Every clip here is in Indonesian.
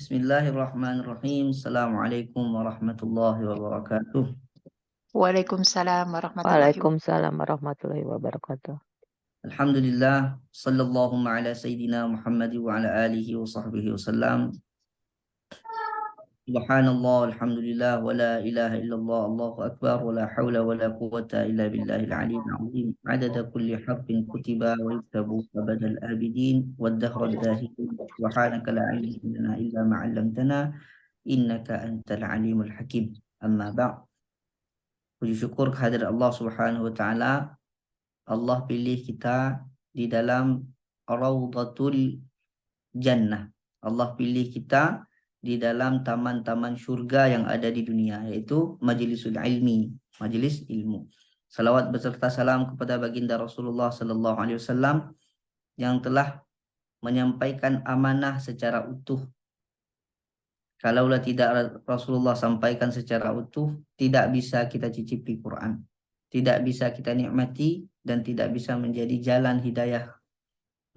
Bismillahirrahmanirrahim. Assalamualaikum warahmatullahi wabarakatuh. Waalaikumsalam warahmatullahi wabarakatuh. Waalaikumsalam warahmatullahi wabarakatuh. Alhamdulillah. Sallallahu ala sayyidina Muhammad wa ala alihi wa sahbihi wasallam. Subhanallah, alhamdulillah, wa la ilaha illallah, Allahu akbar, wa la hawla wa la quwwata illa billahil aliyyil azim. Adada kulli harfin kutiba wa yuktabu abadal abidin wa ad-dahra ad-dahidin. Subhanaka la ilma lana illa ma 'allamtana innaka antal alimul hakim. Amma ba'd. Puji syukur kehadirat Allah Subhanahu wa taala. Allah pilih kita di dalam Raudhatul Jannah. Allah pilih kita di dalam taman-taman surga yang ada di dunia, yaitu Majlisul Ilmi, majelis ilmu. Salawat beserta salam kepada baginda Rasulullah sallallahu alaihi wasallam yang telah menyampaikan amanah secara utuh. Kalaulah tidak Rasulullah sampaikan secara utuh, tidak bisa kita cicipi Quran, tidak bisa kita nikmati, dan tidak bisa menjadi jalan hidayah.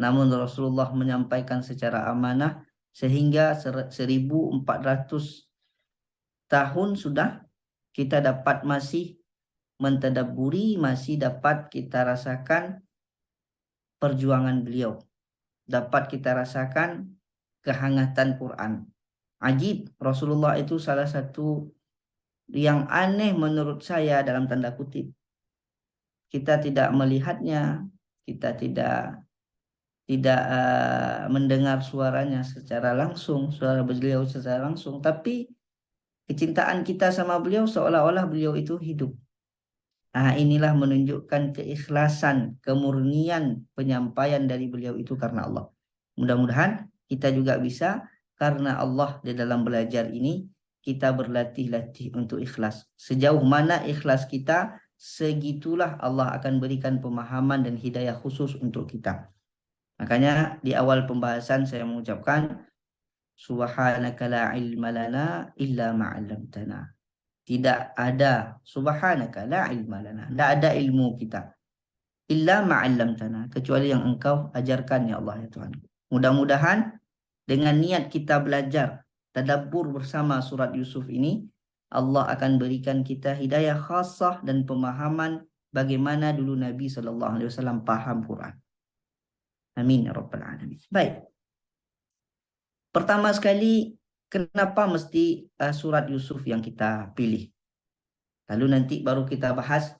Namun Rasulullah menyampaikan secara amanah sehingga 1400 tahun sudah kita dapat masih mentadabburi, masih dapat kita rasakan perjuangan beliau, dapat kita rasakan kehangatan Quran. Ajib, Rasulullah itu salah satu yang aneh menurut saya dalam tanda kutip. Kita tidak melihatnya, kita tidak mendengar suaranya secara langsung, suara beliau secara langsung, tapi kecintaan kita sama beliau seolah-olah beliau itu hidup. Nah, inilah menunjukkan keikhlasan, kemurnian penyampaian dari beliau itu karena Allah. Mudah-mudahan kita juga bisa karena Allah di dalam belajar ini kita berlatih-latih untuk ikhlas. Sejauh mana ikhlas kita, segitulah Allah akan berikan pemahaman dan hidayah khusus untuk kita. Makanya di awal pembahasan saya mengucapkan subhanaka la ilma lana illa ma 'allamtana. Tidak ada, subhanaka la ilma lana, tidak ada ilmu kita illa ma 'allamtana, kecuali yang engkau ajarkan ya Allah ya Tuhan. Mudah-mudahan dengan niat kita belajar tadabbur bersama surat Yusuf ini, Allah akan berikan kita hidayah khassah dan pemahaman bagaimana dulu Nabi SAW paham Quran. Amin ya rabbal alamin. Baik. Pertama sekali, kenapa mesti surat Yusuf yang kita pilih? Lalu nanti baru kita bahas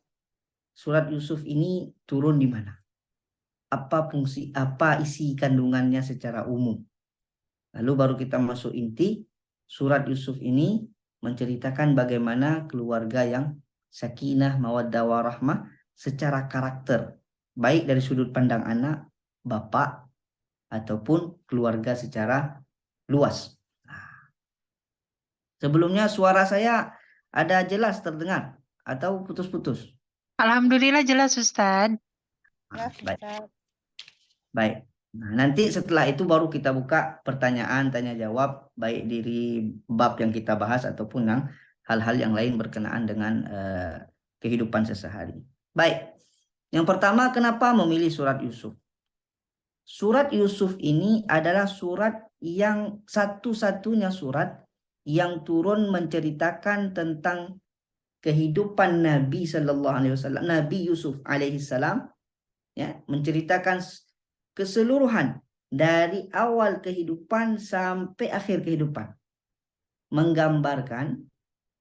surat Yusuf ini turun di mana? Apa fungsi, apa isi kandungannya secara umum? Lalu baru kita masuk inti. Surat Yusuf ini menceritakan bagaimana keluarga yang sakinah, mawaddah, warahmah secara karakter, baik dari sudut pandang anak, bapak, ataupun keluarga secara luas. Sebelumnya suara saya ada jelas terdengar atau putus-putus? Alhamdulillah jelas Ustadz. Baik. Baik. Nah, nanti setelah itu baru kita buka pertanyaan, tanya jawab, baik dari bab yang kita bahas ataupun yang hal-hal yang lain berkenaan dengan kehidupan sehari-hari. Baik. Yang pertama, kenapa memilih surat Yusuf? Surat Yusuf ini adalah surat yang satu-satunya surat yang turun menceritakan tentang kehidupan Nabi Sallallahu Alaihi Wasallam, Nabi Yusuf Alaihi Salam, ya, menceritakan keseluruhan dari awal kehidupan sampai akhir kehidupan, menggambarkan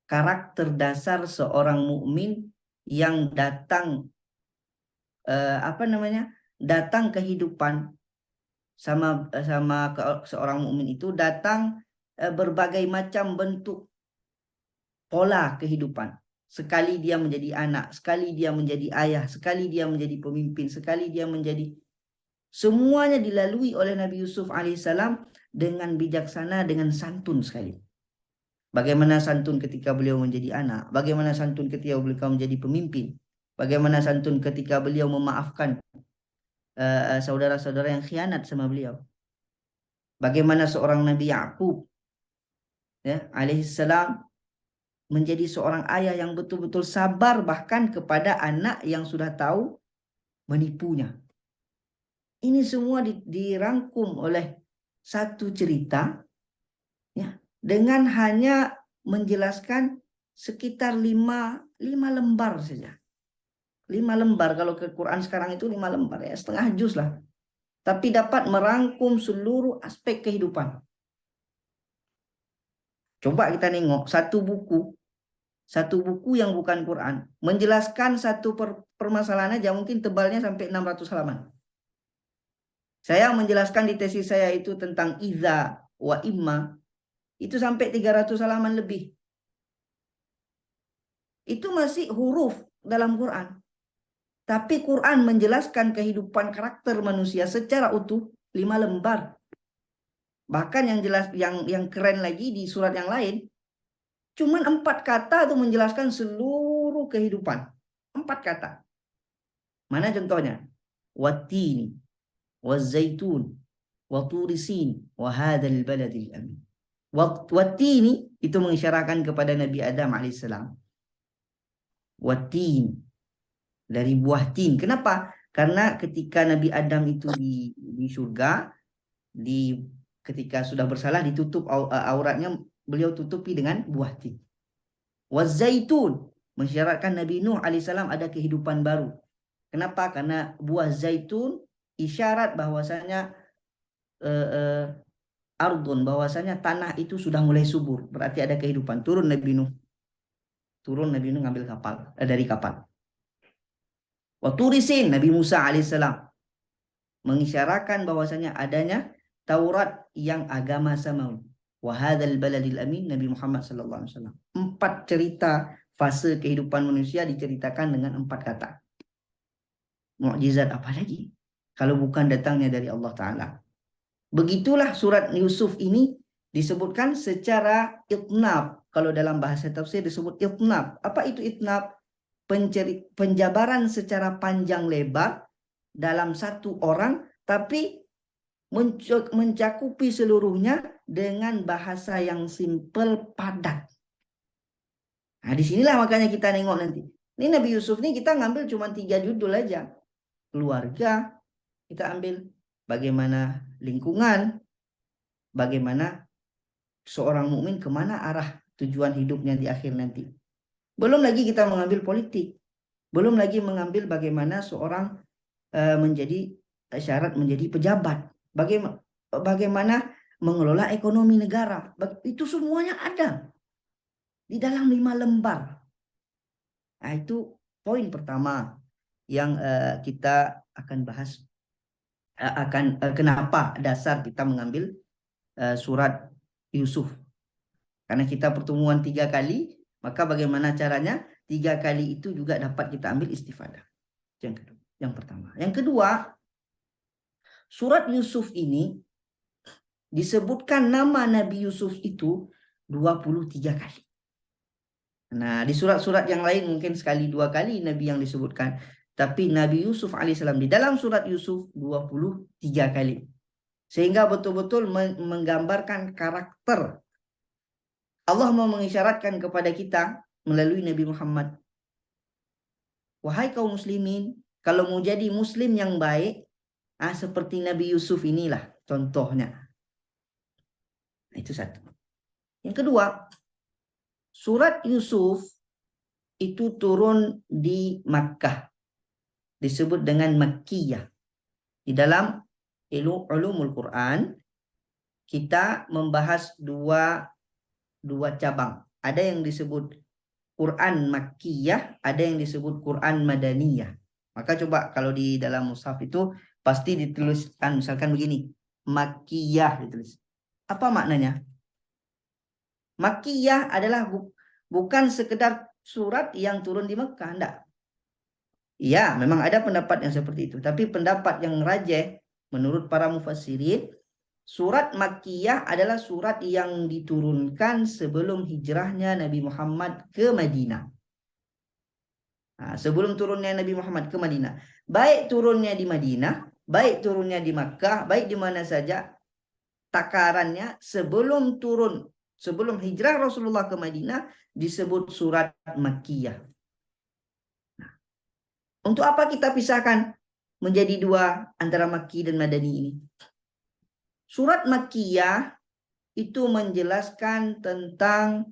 karakter dasar seorang mukmin yang datang datang kehidupan sama seorang mukmin itu datang berbagai macam bentuk pola kehidupan. Sekali dia menjadi anak, sekali dia menjadi ayah, sekali dia menjadi pemimpin, sekali dia menjadi, semuanya dilalui oleh Nabi Yusuf alaihissalam dengan bijaksana, dengan santun sekali. Bagaimana santun ketika beliau menjadi anak, bagaimana santun ketika beliau menjadi pemimpin, bagaimana santun ketika beliau memaafkan saudara-saudara yang khianat sama beliau. Bagaimana seorang Nabi Yakub, ya, alaihissalam menjadi seorang ayah yang betul-betul sabar bahkan kepada anak yang sudah tahu menipunya. Ini semua dirangkum oleh satu cerita Ya, dengan hanya menjelaskan sekitar 5 lembar saja. 5 lembar, kalau ke Quran sekarang itu 5 lembar ya, setengah juz lah. Tapi dapat merangkum seluruh aspek kehidupan. Coba kita nengok satu buku yang bukan Quran, menjelaskan satu permasalahan aja mungkin tebalnya sampai 600 halaman. Saya menjelaskan di tesis saya itu tentang iza wa imma, itu sampai 300 halaman lebih. Itu masih huruf dalam Quran. Tapi Quran menjelaskan kehidupan karakter manusia secara utuh 5 lembar. Bahkan yang jelas, yang keren lagi di surat yang lain, cuman 4 kata itu menjelaskan seluruh kehidupan. 4 kata. Mana contohnya? Wattini, wazaitun, waturisin, wahadal baladil amin. Wattini itu mengisyaratkan kepada Nabi Adam alaihissalam. Wattin, dari buah tin. Kenapa? Karena ketika Nabi Adam itu di surga, ketika sudah bersalah ditutup auratnya, beliau tutupi dengan buah tin. Wazaitun, mensyaratkan Nabi Nuh alaihissalam ada kehidupan baru. Kenapa? Karena buah zaitun isyarat bahwasanya ardun, bahwasanya tanah itu sudah mulai subur, berarti ada kehidupan. Turun Nabi Nuh ngambil kapal dari kapal. Waturisin, Nabi Musa alaihissalam mengisyaratkan bahwasanya adanya Taurat yang agama samawi. Wahadal baladil amin, Nabi Muhammad sallallahu alaihi wasallam. 4 cerita fase kehidupan manusia diceritakan dengan 4 kata. Mukjizat apa lagi kalau bukan datangnya dari Allah Ta'ala? Begitulah surat Yusuf ini disebutkan secara itnab. Kalau dalam bahasa tafsir disebut itnab. Apa itu itnab? Penjabaran secara panjang lebar dalam satu orang, tapi mencakupi seluruhnya dengan bahasa yang simpel, padat. Nah, disinilah makanya kita nengok nanti. Ini Nabi Yusuf ini kita ngambil cuma 3 judul aja. Keluarga, kita ambil bagaimana lingkungan, bagaimana seorang mukmin kemana arah tujuan hidupnya di akhir nanti. Belum lagi kita mengambil politik, belum lagi mengambil bagaimana seorang menjadi syarat menjadi pejabat, bagaimana mengelola ekonomi negara. Itu semuanya ada di dalam 5 lembar. Nah, itu poin pertama yang kita akan bahas, kenapa dasar kita mengambil surat Yusuf. Karena kita pertemuan 3 kali, maka bagaimana caranya 3 kali itu juga dapat kita ambil istifadah. Yang pertama. Yang kedua, surat Yusuf ini disebutkan nama Nabi Yusuf itu 23 kali. Nah, di surat-surat yang lain mungkin sekali 2 kali Nabi yang disebutkan. Tapi Nabi Yusuf alaihissalam di dalam surat Yusuf 23 kali. Sehingga betul-betul menggambarkan karakter. Allah mau mengisyaratkan kepada kita melalui Nabi Muhammad. Wahai kaum muslimin, kalau mau jadi muslim yang baik, seperti Nabi Yusuf inilah contohnya. Itu satu. Yang kedua, surat Yusuf itu turun di Makkah. Disebut dengan Makkiyah. Di dalam ulumul Quran, kita membahas dua cabang. Ada yang disebut Quran Makkiyah, ada yang disebut Quran Madaniyah. Maka coba kalau di dalam mushaf itu pasti dituliskan misalkan begini, Makkiyah ditulis. Apa maknanya? Makkiyah adalah bukan sekedar surat yang turun di Mekah, enggak. Ya, memang ada pendapat yang seperti itu, tapi pendapat yang rajih menurut para mufassirin, surat Makkiyah adalah surat yang diturunkan sebelum hijrahnya Nabi Muhammad ke Madinah. Nah, sebelum turunnya Nabi Muhammad ke Madinah, baik turunnya di Madinah, baik turunnya di Makkah, baik di mana saja, takarannya sebelum hijrah Rasulullah ke Madinah disebut surat Makkiyah. Nah, untuk apa kita pisahkan menjadi 2 antara Makki dan Madani ini? Surat Makkiyah itu menjelaskan tentang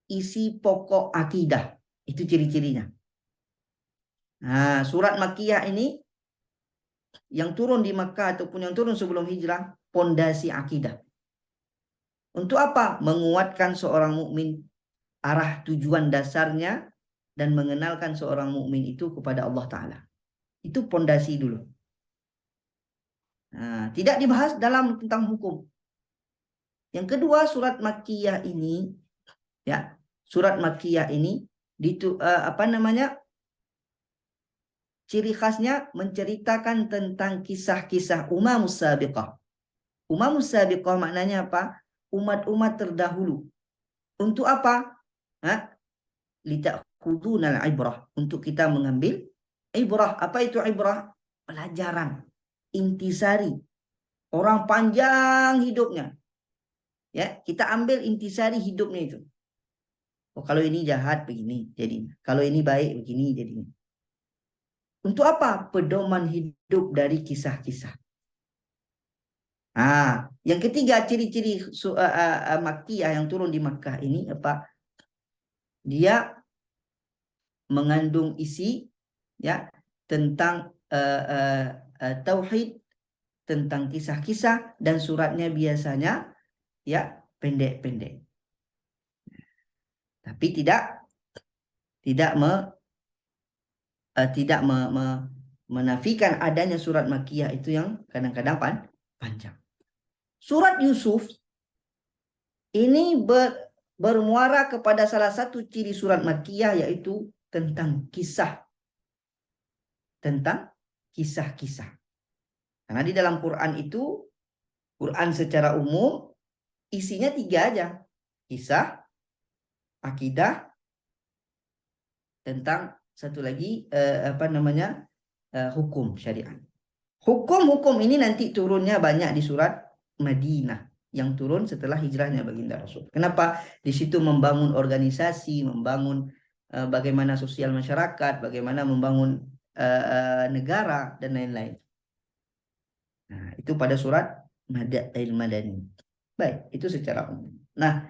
isi pokok akidah. Itu ciri-cirinya. Nah, surat Makkiyah ini yang turun di Makkah ataupun yang turun sebelum hijrah, pondasi akidah. Untuk apa? Menguatkan seorang mukmin arah tujuan dasarnya dan mengenalkan seorang mukmin itu kepada Allah Ta'ala. Itu pondasi dulu. Nah, tidak dibahas dalam tentang hukum. Yang kedua, surat Makkiyah ini, ya, surat Makkiyah ini ciri khasnya menceritakan tentang kisah-kisah umamus sabiqah. Umamus sabiqah maknanya apa? Umat-umat terdahulu. Untuk apa? Litakhudunal ibrah, untuk kita mengambil ibrah. Apa itu ibrah? Pelajaran, intisari. Orang panjang hidupnya, ya, kita ambil intisari hidupnya itu. Oh, kalau ini jahat begini jadinya, kalau ini baik begini jadinya. Untuk apa? Pedoman hidup dari kisah-kisah. Yang ketiga, ciri-ciri Makkiyah yang turun di Makkah ini apa? Dia mengandung isi, ya, tentang tauhid, tentang kisah-kisah, dan suratnya biasanya, ya, pendek-pendek. Tapi tidak menafikan adanya surat Makkiyah itu yang kadang-kadang panjang. Surat Yusuf ini bermuara kepada salah satu ciri surat Makkiyah, yaitu tentang kisah. Tentang kisah-kisah. Karena di dalam Quran itu, Quran secara umum isinya 3 aja. Kisah, akidah, tentang satu lagi hukum syariat. Hukum-hukum ini nanti turunnya banyak di surat Madinah yang turun setelah hijrahnya baginda Rasul. Kenapa? Di situ membangun organisasi, membangun bagaimana sosial masyarakat, bagaimana membangun negara dan lain-lain. Nah, itu pada surat Madani. Baik, itu secara umum. Nah,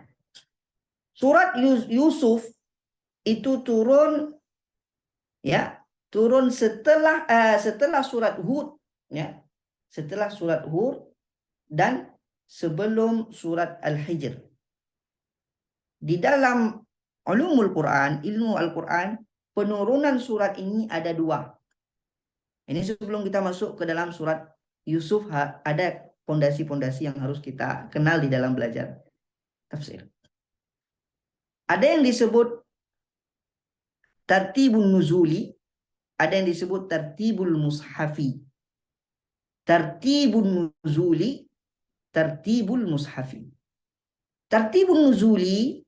surat Yusuf itu turun, ya, turun setelah surat Hud, ya, setelah surat Hud dan sebelum surat Al-Hijr. Di dalam ulumul Quran, ilmu Al-Quran, penurunan surat ini ada 2. Ini sebelum kita masuk ke dalam surat Yusuf, ada pondasi-pondasi yang harus kita kenal di dalam belajar tafsir. Ada yang disebut tartibun nuzuli, ada yang disebut tartibul mushafi. Tartibun nuzuli, tartibul mushafi. Tartibun nuzuli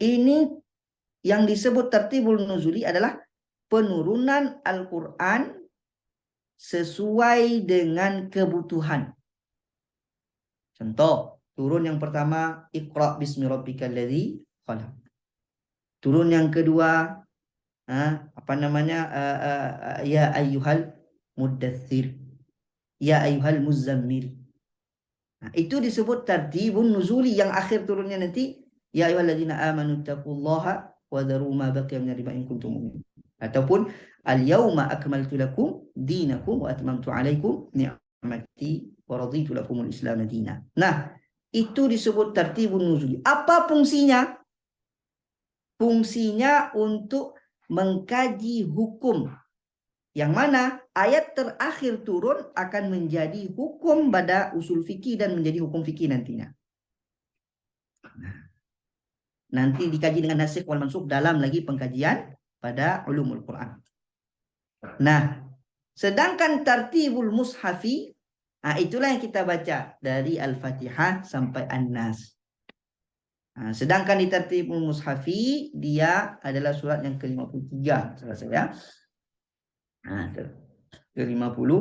ini, yang disebut tartibul nuzuli adalah penurunan Al-Quran sesuai dengan kebutuhan. Contoh, turun yang pertama, Iqra bismi rabbikal ladzi khalaq. Turun yang kedua, ya ayyuhal muddatsir, ya ayyuhal muzammil. Nah, itu disebut tartibun nuzuli. Yang akhir turunnya nanti, ya ayyuhalladzina amanu taqullaha wa dharu ma baqiya minar riba in kuntum mu'minin. Ataupun al-yauma akmaltu lakum dinakum wa atmamtu alaikum ni'mati wa raditu lakumul islam madina. Nah, itu disebut tartibun nuzuli. Apa fungsinya? Fungsinya untuk mengkaji hukum, yang mana ayat terakhir turun akan menjadi hukum pada usul fikih dan menjadi hukum fikih nantinya. Nanti dikaji dengan nasikh wal mansukh dalam lagi pengkajian pada ulumul Quran. Nah, sedangkan tartibul mushafi, itulah yang kita baca dari Al-Fatihah sampai An-Nas. Sedangkan di tartibul mushafi, dia adalah surat yang ke-53, salah saya. Ke-50,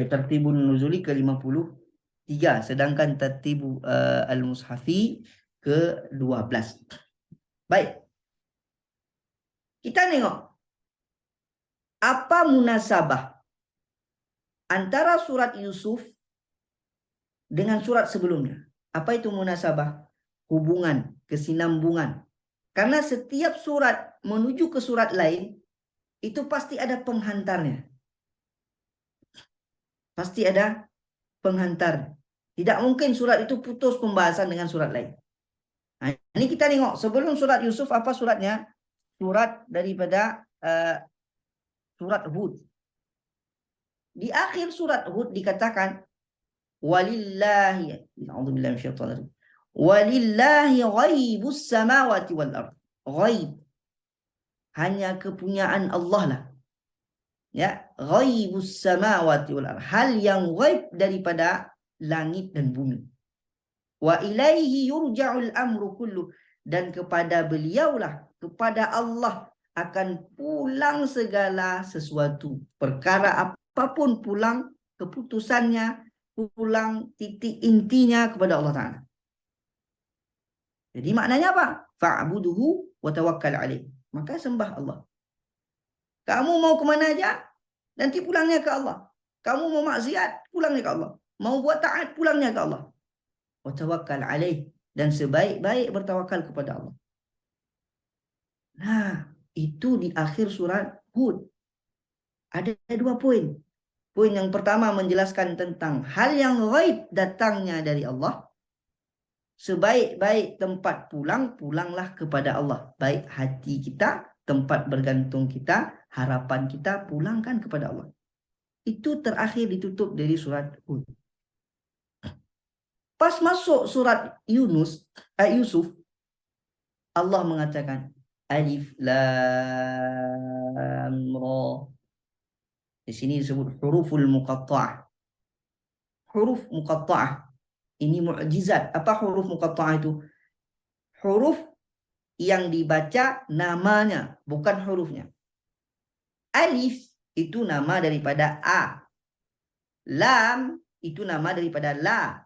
tartibun nuzuli ke-53, sedangkan tartibu al-mushafi ke-12. Baik, kita tengok apa munasabah antara surat Yusuf dengan surat sebelumnya. Apa itu munasabah? Hubungan, kesinambungan. Karena setiap surat menuju ke surat lain, itu pasti ada penghantarnya. Pasti ada penghantar. Tidak mungkin surat itu putus pembahasan dengan surat lain. Nah, ini kita tengok sebelum surat Yusuf apa suratnya? Surat daripada surat Hud. Di akhir surat Hud dikatakan walillahi walillahi ghaibus samawati wal ard. Ghaib hanya kepunyaan Allah lah. Ya, ghaibus samawati wal ard. Hal yang ghaib daripada langit dan bumi. Wa ilaihi yurja'ul amru kullu, dan kepada beliaulah, kepada Allah akan pulang segala sesuatu. Perkara apapun pulang keputusannya, pulang titik intinya kepada Allah Ta'ala. Jadi maknanya apa? Fa'buduhu wa tawakkal alaih. Maka sembah Allah. Kamu mau kemana aja, nanti pulangnya ke Allah. Kamu mau maksiat, pulangnya ke Allah. Mau buat taat, pulangnya ke Allah. Wa tawakkal alaih, dan sebaik-baik bertawakal kepada Allah. Nah, itu di akhir surat Hud. Ada 2 poin. Poin yang pertama menjelaskan tentang hal yang ghaib datangnya dari Allah. Sebaik-baik tempat pulang, pulanglah kepada Allah. Baik hati kita, tempat bergantung kita, harapan kita, pulangkan kepada Allah. Itu terakhir ditutup dari surat Hud. Pas masuk surat Yusuf, Allah mengatakan Alif Lam Ra. Di sini disebut huruful muqatta'ah. Huruf muqatta'ah. Ini mukjizat. Apa huruf muqatta'ah itu? Huruf yang dibaca namanya, bukan hurufnya. Alif itu nama daripada A. Lam itu nama daripada La.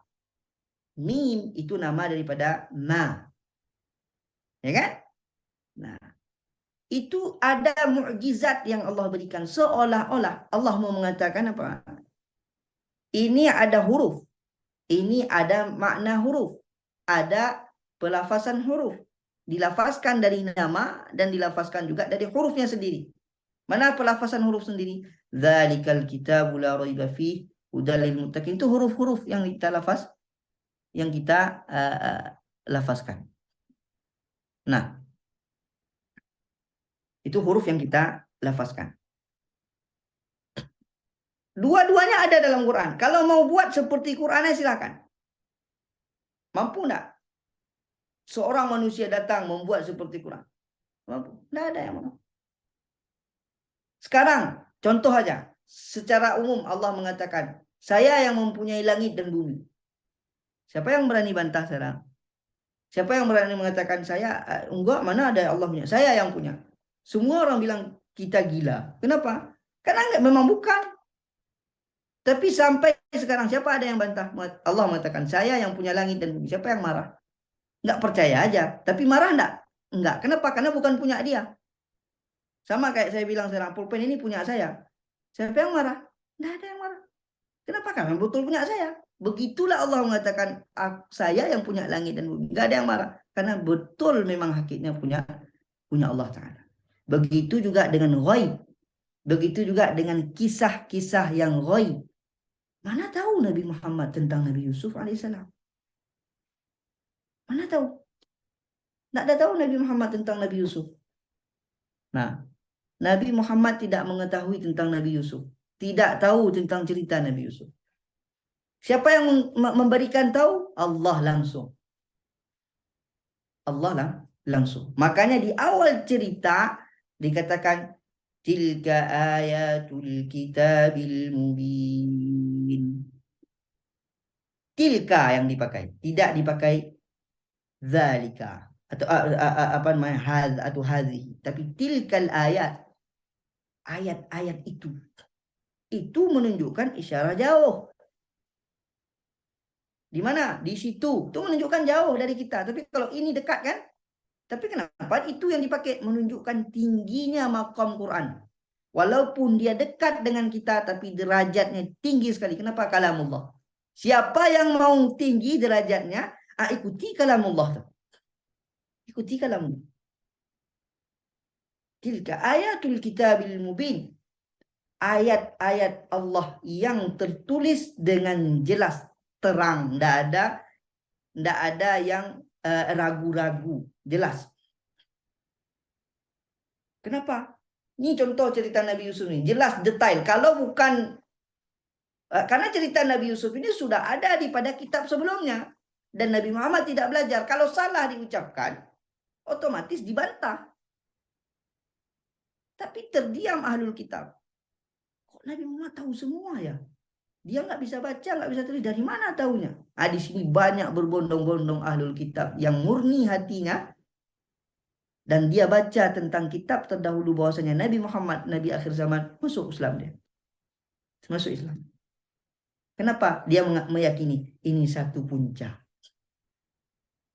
Mim itu nama daripada Ma. Ya kan? Nah, itu ada mukjizat yang Allah berikan. Seolah-olah Allah mau mengatakan apa? Ini ada huruf. Ini ada makna huruf. Ada pelafasan huruf. Dilafazkan dari nama dan dilafazkan juga dari hurufnya sendiri. Mana pelafasan huruf sendiri? Dzalikal kitabu la raiba fihi hudal lil muttaqin. Itu huruf-huruf yang kita lafaz, yang kita lafazkan. Nah, itu huruf yang kita lafazkan. Dua-duanya ada dalam Quran. Kalau mau buat seperti Qurannya silakan. Mampu enggak? Seorang manusia datang membuat seperti Quran. Mampu? Enggak ada yang mampu. Sekarang, contoh aja. Secara umum Allah mengatakan, saya yang mempunyai langit dan bumi. Siapa yang berani bantah sekarang? Siapa yang berani mengatakan saya, enggak, mana ada Allah punya? Saya yang punya. Semua orang bilang kita gila. Kenapa? Karena enggak, memang bukan. Tapi sampai sekarang siapa ada yang bantah? Allah mengatakan saya yang punya langit dan bumi. Siapa yang marah? Enggak percaya aja. Tapi marah enggak? Enggak. Kenapa? Karena bukan punya dia. Sama kayak saya bilang sekarang, pulpen ini punya saya. Siapa yang marah? Enggak ada yang marah. Kenapa? Karena betul punya saya. Begitulah Allah mengatakan saya yang punya langit dan bumi. Enggak ada yang marah. Karena betul memang hakikatnya punya Allah Ta'ala. Begitu juga dengan ghaib. Begitu juga dengan kisah-kisah yang ghaib. Mana tahu Nabi Muhammad tentang Nabi Yusuf alaihissalam? Mana tahu? Tidak ada tahu Nabi Muhammad tentang Nabi Yusuf. Nah, Nabi Muhammad tidak mengetahui tentang Nabi Yusuf. Tidak tahu tentang cerita Nabi Yusuf. Siapa yang memberikan tahu? Allah langsung. Allah langsung. Makanya di awal cerita dikatakan tilka ayatul kitabil mubin. Tilka yang dipakai, tidak dipakai zalika atau apa namanya hadz atau hadhi, tapi tilkal ayat. Ayat-ayat itu menunjukkan isyarat jauh. Di mana? Di situ. Itu menunjukkan jauh dari kita. Tapi kalau ini dekat kan? Tapi kenapa itu yang dipakai? Menunjukkan tingginya maqam Quran. Walaupun dia dekat dengan kita, tapi derajatnya tinggi sekali. Kenapa? Kalamullah. Siapa yang mau tinggi derajatnya, ikuti kalamullah. Ikuti kalamullah. Tilka ayatul kitabil mubin. Ayat-ayat Allah yang tertulis dengan jelas, terang, tidak ada yang ragu-ragu, jelas. Kenapa? Ini contoh cerita Nabi Yusuf ini, jelas detail. Kalau bukan karena cerita Nabi Yusuf ini sudah ada di pada kitab sebelumnya dan Nabi Muhammad tidak belajar. Kalau salah diucapkan, otomatis dibantah. Tapi terdiam ahlul kitab. Kok Nabi Muhammad tahu semua ya? Dia nggak bisa baca, nggak bisa tulis. Dari mana taunya? Di sini banyak berbondong-bondong ahlul kitab yang murni hatinya dan dia baca tentang kitab terdahulu bahwasanya Nabi Muhammad, Nabi akhir zaman, masuk Islam dia. Masuk Islam. Kenapa? Dia meyakini ini satu puncak.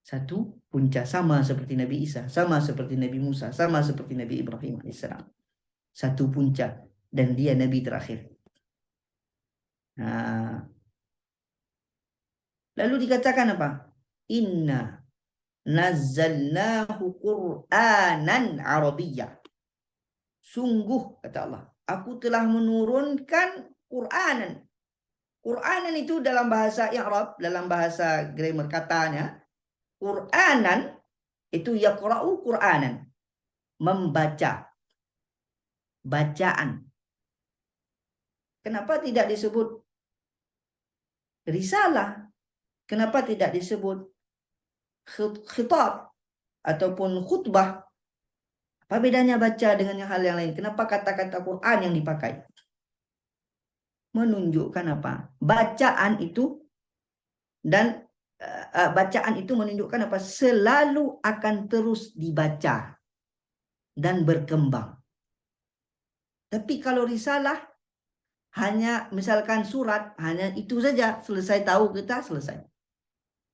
Satu puncak, sama seperti Nabi Isa, sama seperti Nabi Musa, sama seperti Nabi Ibrahim AS. Satu puncak dan dia Nabi terakhir. Nah, lalu dikatakan apa? Inna nazzalnahu Qur'anan Arabiyyah. Sungguh kata Allah, aku telah menurunkan Qur'anan. Qur'anan itu dalam bahasa Arab, dalam bahasa grammar katanya, Qur'anan itu yaqra'u Qur'anan, membaca, bacaan. Kenapa tidak disebut risalah? Kenapa tidak disebut khitab ataupun khutbah? Apa bedanya baca dengan hal yang lain? Kenapa kata-kata Quran yang dipakai? Menunjukkan apa? Bacaan itu dan bacaan itu menunjukkan apa? Selalu akan terus dibaca dan berkembang. Tapi kalau risalah hanya misalkan surat, hanya itu saja, selesai tahu kita, selesai.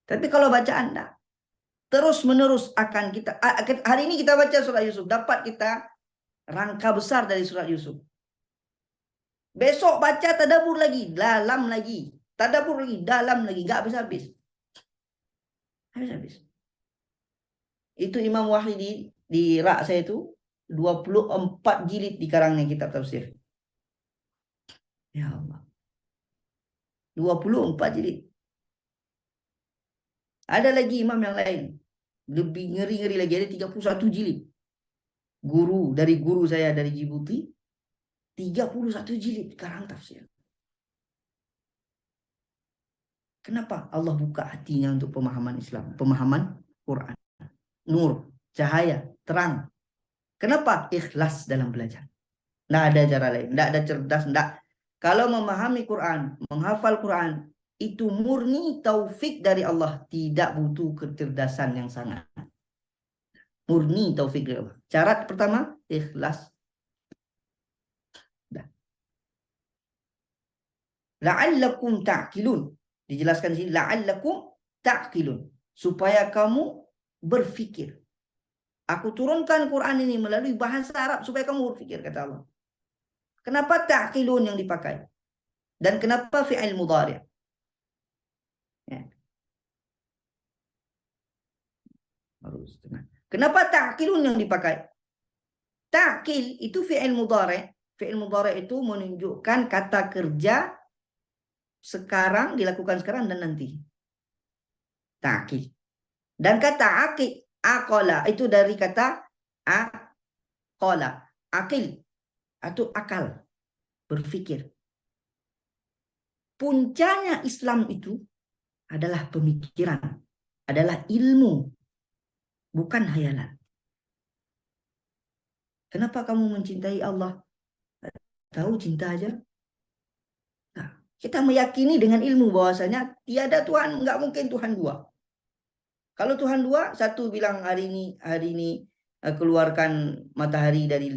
Tapi kalau bacaan enggak. Terus menerus akan kita, hari ini kita baca surat Yusuf, dapat kita rangka besar dari surat Yusuf. Besok baca tadabbur lagi, dalam lagi, tadabbur lagi, dalam lagi, enggak habis-habis. Habis-habis. Itu Imam Wahidi di rak saya itu 24 jilid dikarangnya kitab tafsir. Ya Allah. 24 jilid. Ada lagi imam yang lain. Lebih ngeri-ngeri lagi, ada 31 jilid. Dari guru saya dari Djibouti, 31 jilid karang tafsir. Kenapa? Allah buka hatinya untuk pemahaman Islam, pemahaman Quran. Nur, cahaya, terang. Kenapa? Ikhlas dalam belajar. Nggak ada cara lain, nggak ada cerdas, nggak. Kalau memahami Quran, menghafal Quran, itu murni taufik dari Allah, tidak butuh kecerdasan yang sangat. Murni taufik dari Allah. Syarat pertama, ikhlas. La'allakum ta'qilun. Dijelaskan di sini, la'allakum ta'qilun. Supaya kamu berfikir. Aku turunkan Quran ini melalui bahasa Arab supaya kamu berfikir, kata Allah. Kenapa ta'qilun yang dipakai? Dan kenapa fi'il mudhari'? Ya. Kenapa ta'qilun yang dipakai? Ta'qil itu fi'il mudhari'. Fi'il mudhari' itu menunjukkan kata kerja sekarang, dilakukan sekarang dan nanti. Ta'qil. Dan kata aqala itu dari kata aqala. Aqil atau akal, berpikir. Puncanya Islam itu adalah pemikiran, adalah ilmu, bukan hayalan. Kenapa kamu mencintai Allah? Tahu cinta aja? Nah, kita meyakini dengan ilmu bahwasanya tiada Tuhan, nggak mungkin Tuhan dua. Kalau Tuhan dua, satu bilang hari ini keluarkan matahari dari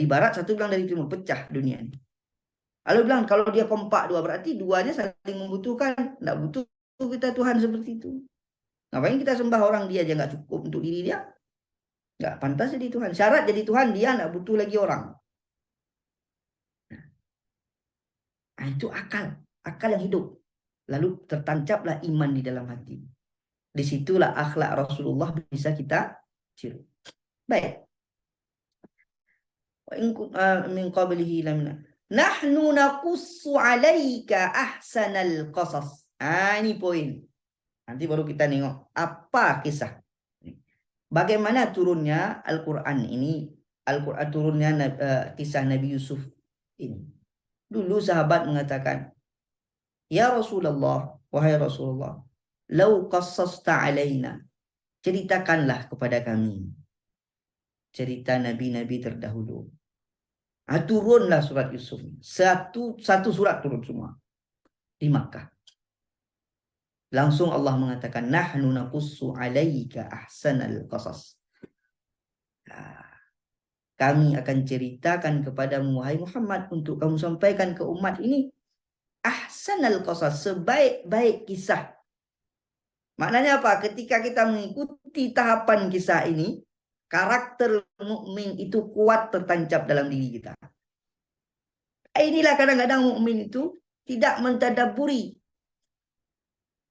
barat, satu bilang dari timur, pecah dunia ini. Lalu bilang kalau dia kompak dua, berarti duanya saling membutuhkan. Nggak butuh kita Tuhan seperti itu. Ngapain kita sembah orang dia aja nggak cukup untuk diri dia? Nggak pantas jadi Tuhan. Syarat jadi Tuhan dia nggak butuh lagi orang. Nah, itu akal. akal yang hidup. Lalu tertancaplah iman di dalam hati. Disitulah akhlak Rasulullah bisa kita tiru. Baik. Min qablihi lamina. Nahnu naqussu 'alaika ahsanal qasas. Ini poin. Nanti baru kita nengok apa kisah. Bagaimana turunnya Al-Qur'an ini? Al-Qur'an turunnya kisah Nabi Yusuf ini. Dulu sahabat mengatakan, "Ya Rasulullah, wahai Rasulullah, lau qassasta 'alaina." Ceritakanlah kepada kami cerita nabi-nabi terdahulu. Turunlah surat Yusuf. Satu surat turun semua di Makkah. Langsung Allah mengatakan, nahnu naqussu 'alaika ahsanal qasas. Kami akan ceritakan kepadamu wahai Muhammad untuk kamu sampaikan ke umat ini ahsanal qasas, sebaik-baik kisah. Maknanya apa? Ketika kita mengikuti tahapan kisah ini, karakter mukmin itu kuat tertancap dalam diri kita. Inilah kadang-kadang mukmin itu tidak mentadabburi.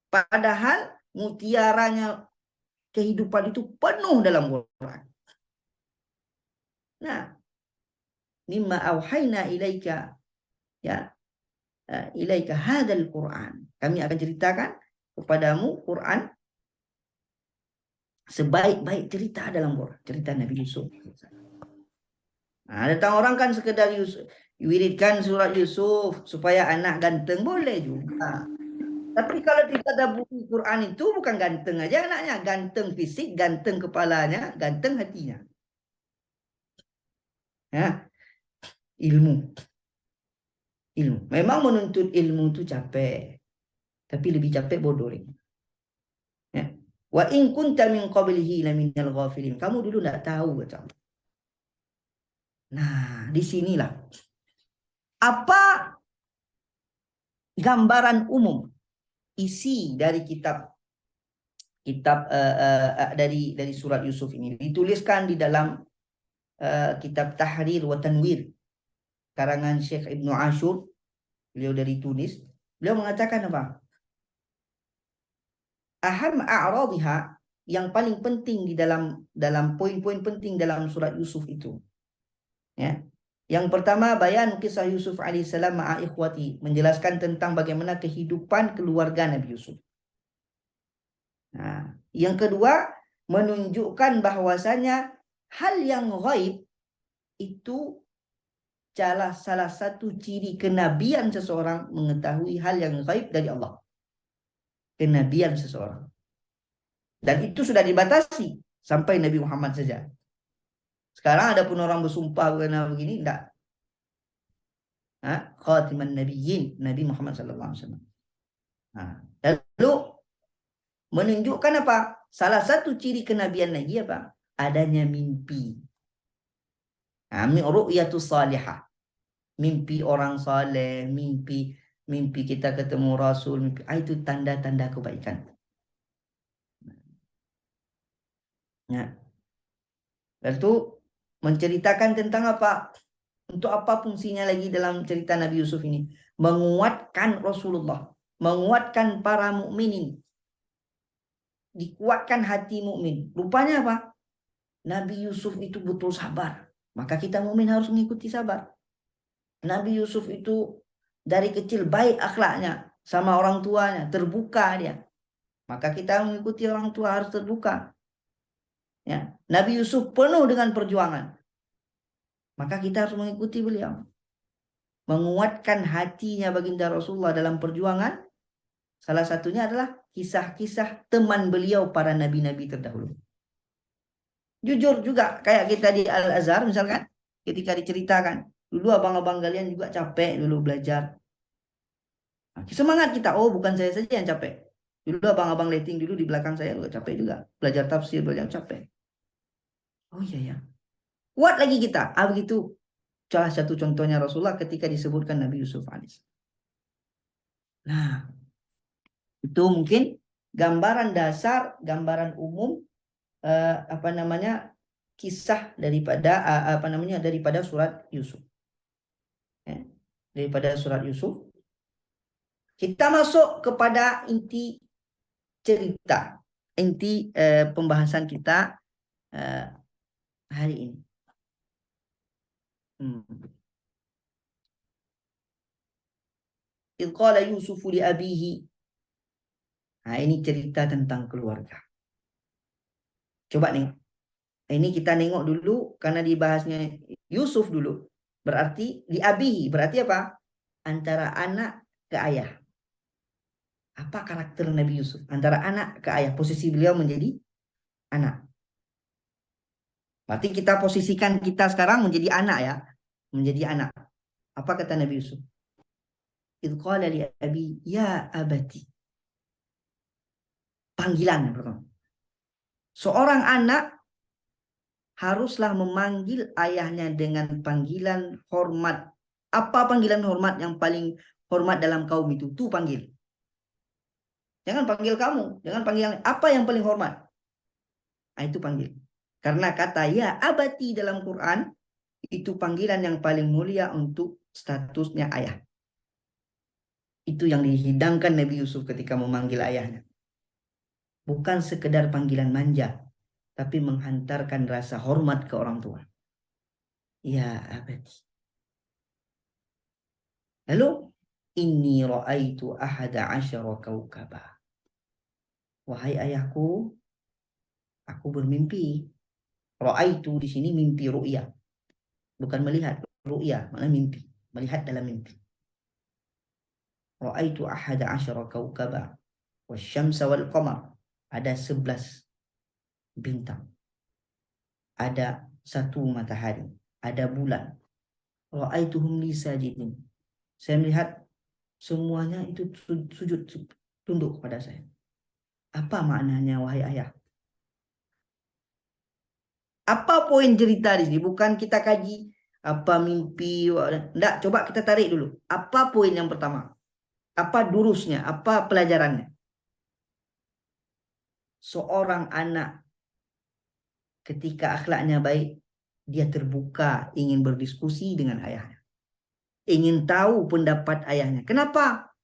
Padahal mutiaranya kehidupan itu penuh dalam Quran. Nah, mimma auhayna ilaika ya ilaika hadzal Quran. Kami akan ceritakan kepadamu Quran sebaik-baik cerita dalam Quran, cerita Nabi Yusuf. Nah, datang orang kan sekedar wiridkan surat Yusuf supaya anak ganteng, boleh juga. Tapi kalau tidak ada buku Quran itu bukan ganteng aja anaknya, ganteng fisik, ganteng kepalanya, ganteng hatinya. Ya, ilmu. Memang menuntut ilmu itu capek, tapi lebih capek bodoh ini. Ya. Wa in kunta min qablihi laminal ghafilin. Kamu dulu enggak tahu kata. Nah, disinilah apa gambaran umum isi dari kitab dari surat Yusuf ini dituliskan di dalam kitab Tahrir wa Tanwir karangan Syekh Ibnu Ashur, beliau dari Tunis. Beliau mengatakan apa? Aham a'radiha, yang paling penting di dalam poin-poin penting dalam surat Yusuf itu. Ya. Yang pertama, bayan kisah Yusuf alaihissalam ma'a ikhwati, menjelaskan tentang bagaimana kehidupan keluarga Nabi Yusuf. Nah, yang kedua, menunjukkan bahwasanya hal yang ghaib itu salah satu ciri kenabian seseorang, mengetahui hal yang ghaib dari Allah. Kenabian seseorang. Dan itu sudah dibatasi sampai Nabi Muhammad saja. Sekarang ada pun orang bersumpah begini, enggak. Khatiman nabiyyin, Nabi Muhammad SAW. Lalu menunjukkan apa? Salah satu ciri kenabian lagi apa? Adanya mimpi. Ru'yatus salihah. Mimpi orang saleh, mimpi kita ketemu Rasul, mimpi. Itu tanda-tanda kebaikan. Ya. Lalu menceritakan tentang apa? Untuk apa fungsinya lagi dalam cerita Nabi Yusuf ini? Menguatkan Rasulullah, menguatkan para mukminin, dikuatkan hati mukmin. Rupanya apa? Nabi Yusuf itu betul sabar. Maka kita mukmin harus mengikuti sabar. Nabi Yusuf itu dari kecil baik akhlaknya sama orang tuanya, terbuka dia. Maka kita mengikuti orang tua harus terbuka. Ya. Nabi Yusuf penuh dengan perjuangan. Maka kita harus mengikuti beliau. Menguatkan hatinya baginda Rasulullah dalam perjuangan. Salah satunya adalah kisah-kisah teman beliau para nabi-nabi terdahulu. Jujur juga kayak kita di Al-Azhar misalkan. Ketika diceritakan. Dulu abang-abang kalian juga capek dulu belajar. Semangat kita. Oh bukan saya saja yang capek. Dulu abang-abang letting dulu di belakang saya juga capek juga. Belajar tafsir, belajar capek. Oh iya ya. Kuat lagi kita. Begitu. Salah satu contohnya Rasulullah ketika disebutkan Nabi Yusuf AS. Nah, itu mungkin gambaran dasar, gambaran umum kisah daripada surat Yusuf. Ya, daripada surat Yusuf. Kita masuk kepada inti cerita, inti pembahasan kita hari ini. Idh qala Yusufu li abihi. Nah, ini cerita tentang keluarga. Coba nih. Ini kita nengok dulu karena dibahasnya Yusuf dulu. Berarti di abihi. Berarti apa? Antara anak ke ayah. Apa karakter Nabi Yusuf? Antara anak ke ayah. Posisi beliau menjadi anak. Berarti kita posisikan kita sekarang menjadi anak ya. Menjadi anak. Apa kata Nabi Yusuf? Idh qala li abi ya abati. Panggilan yang pertama. Seorang anak haruslah memanggil ayahnya dengan panggilan hormat. Apa panggilan hormat yang paling hormat dalam kaum itu? Tuh panggil. Jangan panggil kamu. Jangan panggil apa yang paling hormat. Nah, itu panggil. Karena kata ya abati dalam Quran itu panggilan yang paling mulia untuk statusnya ayah. Itu yang dihidangkan Nabi Yusuf ketika memanggil ayahnya. Bukan sekedar panggilan manja, tapi menghantarkan rasa hormat ke orang tua. Ya abadi. Lalu inni ra'aitu ahada asyara kaukaba. Wahai ayahku, aku bermimpi. Ra'aitu di sini mimpi ru'ya. Bukan melihat, ru'ya maknanya mimpi, melihat dalam mimpi. Ra'aitu ahada asyara kaukaba wasyamsa wal qamar. Ada 11 bintang. Ada 1 matahari, ada bulan. Ra'aituhum li sajidin. Saya melihat semuanya itu sujud tunduk kepada saya. Apa maknanya wahai ayah? Apa poin cerita di sini? Bukan kita kaji apa mimpi. Enggak, coba kita tarik dulu. Apa poin yang pertama? Apa durusnya? Apa pelajarannya? Seorang anak ketika akhlaknya baik, dia terbuka ingin berdiskusi dengan ayahnya. Ingin tahu pendapat ayahnya. Kenapa?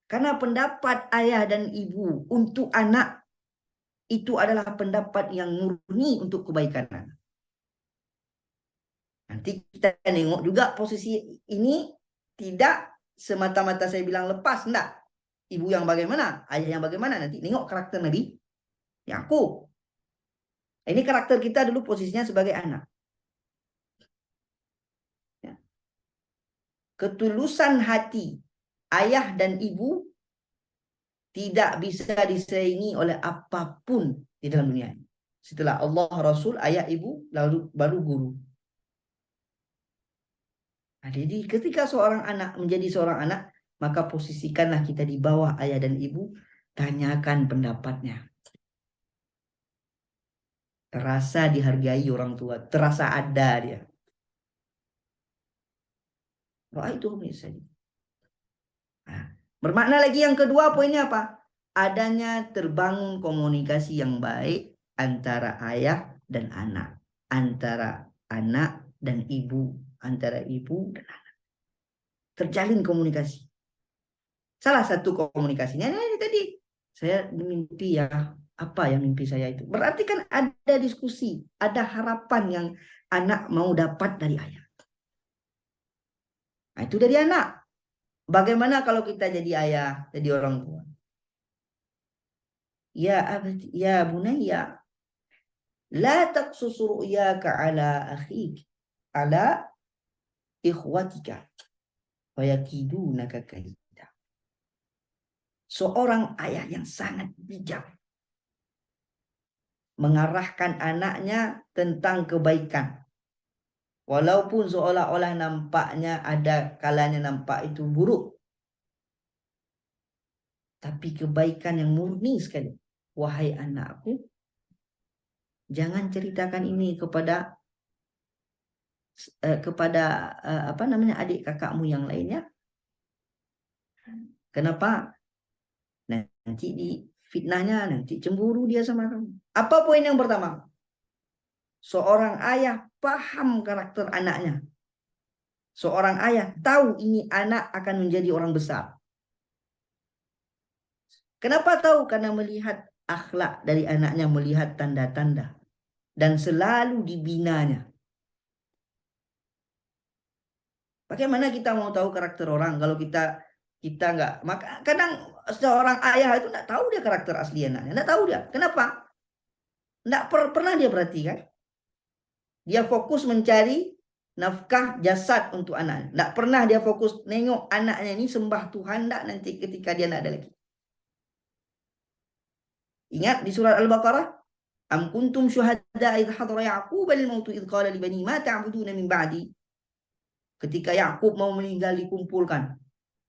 Karena pendapat ayah dan ibu untuk anak itu adalah pendapat yang murni untuk kebaikan anak. Nanti kita nengok juga posisi ini tidak semata-mata saya bilang lepas, enggak. Ibu yang bagaimana, ayah yang bagaimana, nanti nengok karakter Nabi Yakub. Ini karakter kita dulu posisinya sebagai anak. Ya. Ketulusan hati ayah dan ibu tidak bisa disaingi oleh apapun di dalam dunia ini. Setelah Allah, Rasul, ayah, ibu, lalu baru guru. Nah, jadi ketika seorang anak menjadi seorang anak, maka posisikanlah kita di bawah ayah dan ibu, tanyakan pendapatnya. Terasa dihargai orang tua, terasa ada dia. Wah, itu misalnya. Nah, bermakna lagi yang kedua poinnya apa? Adanya terbangun komunikasi yang baik antara ayah dan anak, antara anak dan ibu, antara ibu dan anak. Terjalin komunikasi. Salah satu komunikasinya ini tadi. Saya mimpi ya, apa yang mimpi saya itu? Berarti kan ada diskusi, ada harapan yang anak mau dapat dari ayah. Nah, itu dari anak. Bagaimana kalau kita jadi ayah, jadi orang tua? Ya bunayya, la taqsus ru'yaka ala akhik, ala ikhwatika, fayakidunaka kaida. Seorang ayah yang sangat bijak mengarahkan anaknya tentang kebaikan. Walaupun seolah-olah nampaknya ada kalanya nampak itu buruk. Tapi kebaikan yang murni sekali. Wahai anakku, jangan ceritakan ini kepada apa namanya adik kakakmu yang lainnya. Kenapa? Nanti di fitnahnya, nanti cemburu dia sama kamu. Apa poin yang pertama? Seorang ayah paham karakter anaknya. Seorang ayah tahu ini anak akan menjadi orang besar. Kenapa tahu? Karena melihat akhlak dari anaknya, melihat tanda-tanda. Dan selalu dibinanya. Bagaimana kita mau tahu karakter orang kalau kita nggak, maka kadang seorang ayah itu nggak tahu dia karakter asli anaknya, nggak tahu dia. Kenapa? Nggak pernah dia perhatikan. Dia fokus mencari nafkah jasad untuk anaknya. Nggak pernah dia fokus nengok anaknya ini sembah Tuhan nggak nanti ketika dia nggak ada lagi. Ingat di surat Al-Baqarah, am kuntum syuhada idh hadara Ya'qub al-mautu idh qala li bani ma ta'buduna min ba'di. Ketika Yakub mau meninggal dikumpulkan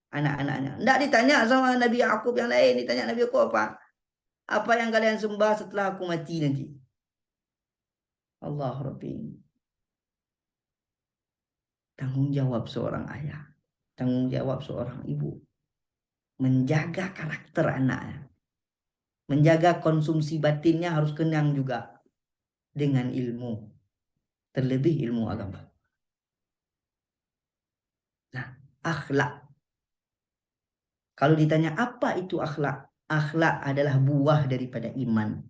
anak-anaknya. Tidak ditanya sama Nabi Yakub yang lain, ditanya Nabi Yakub apa? Apa yang kalian sembah setelah aku mati nanti? Allah Rabbi. Tanggung jawab seorang ayah, tanggung jawab seorang ibu. Menjaga karakter anaknya. Menjaga konsumsi batinnya harus kenyang juga dengan ilmu. Terlebih ilmu agama. Nah, akhlak. Kalau ditanya apa itu akhlak? Akhlak adalah buah daripada iman.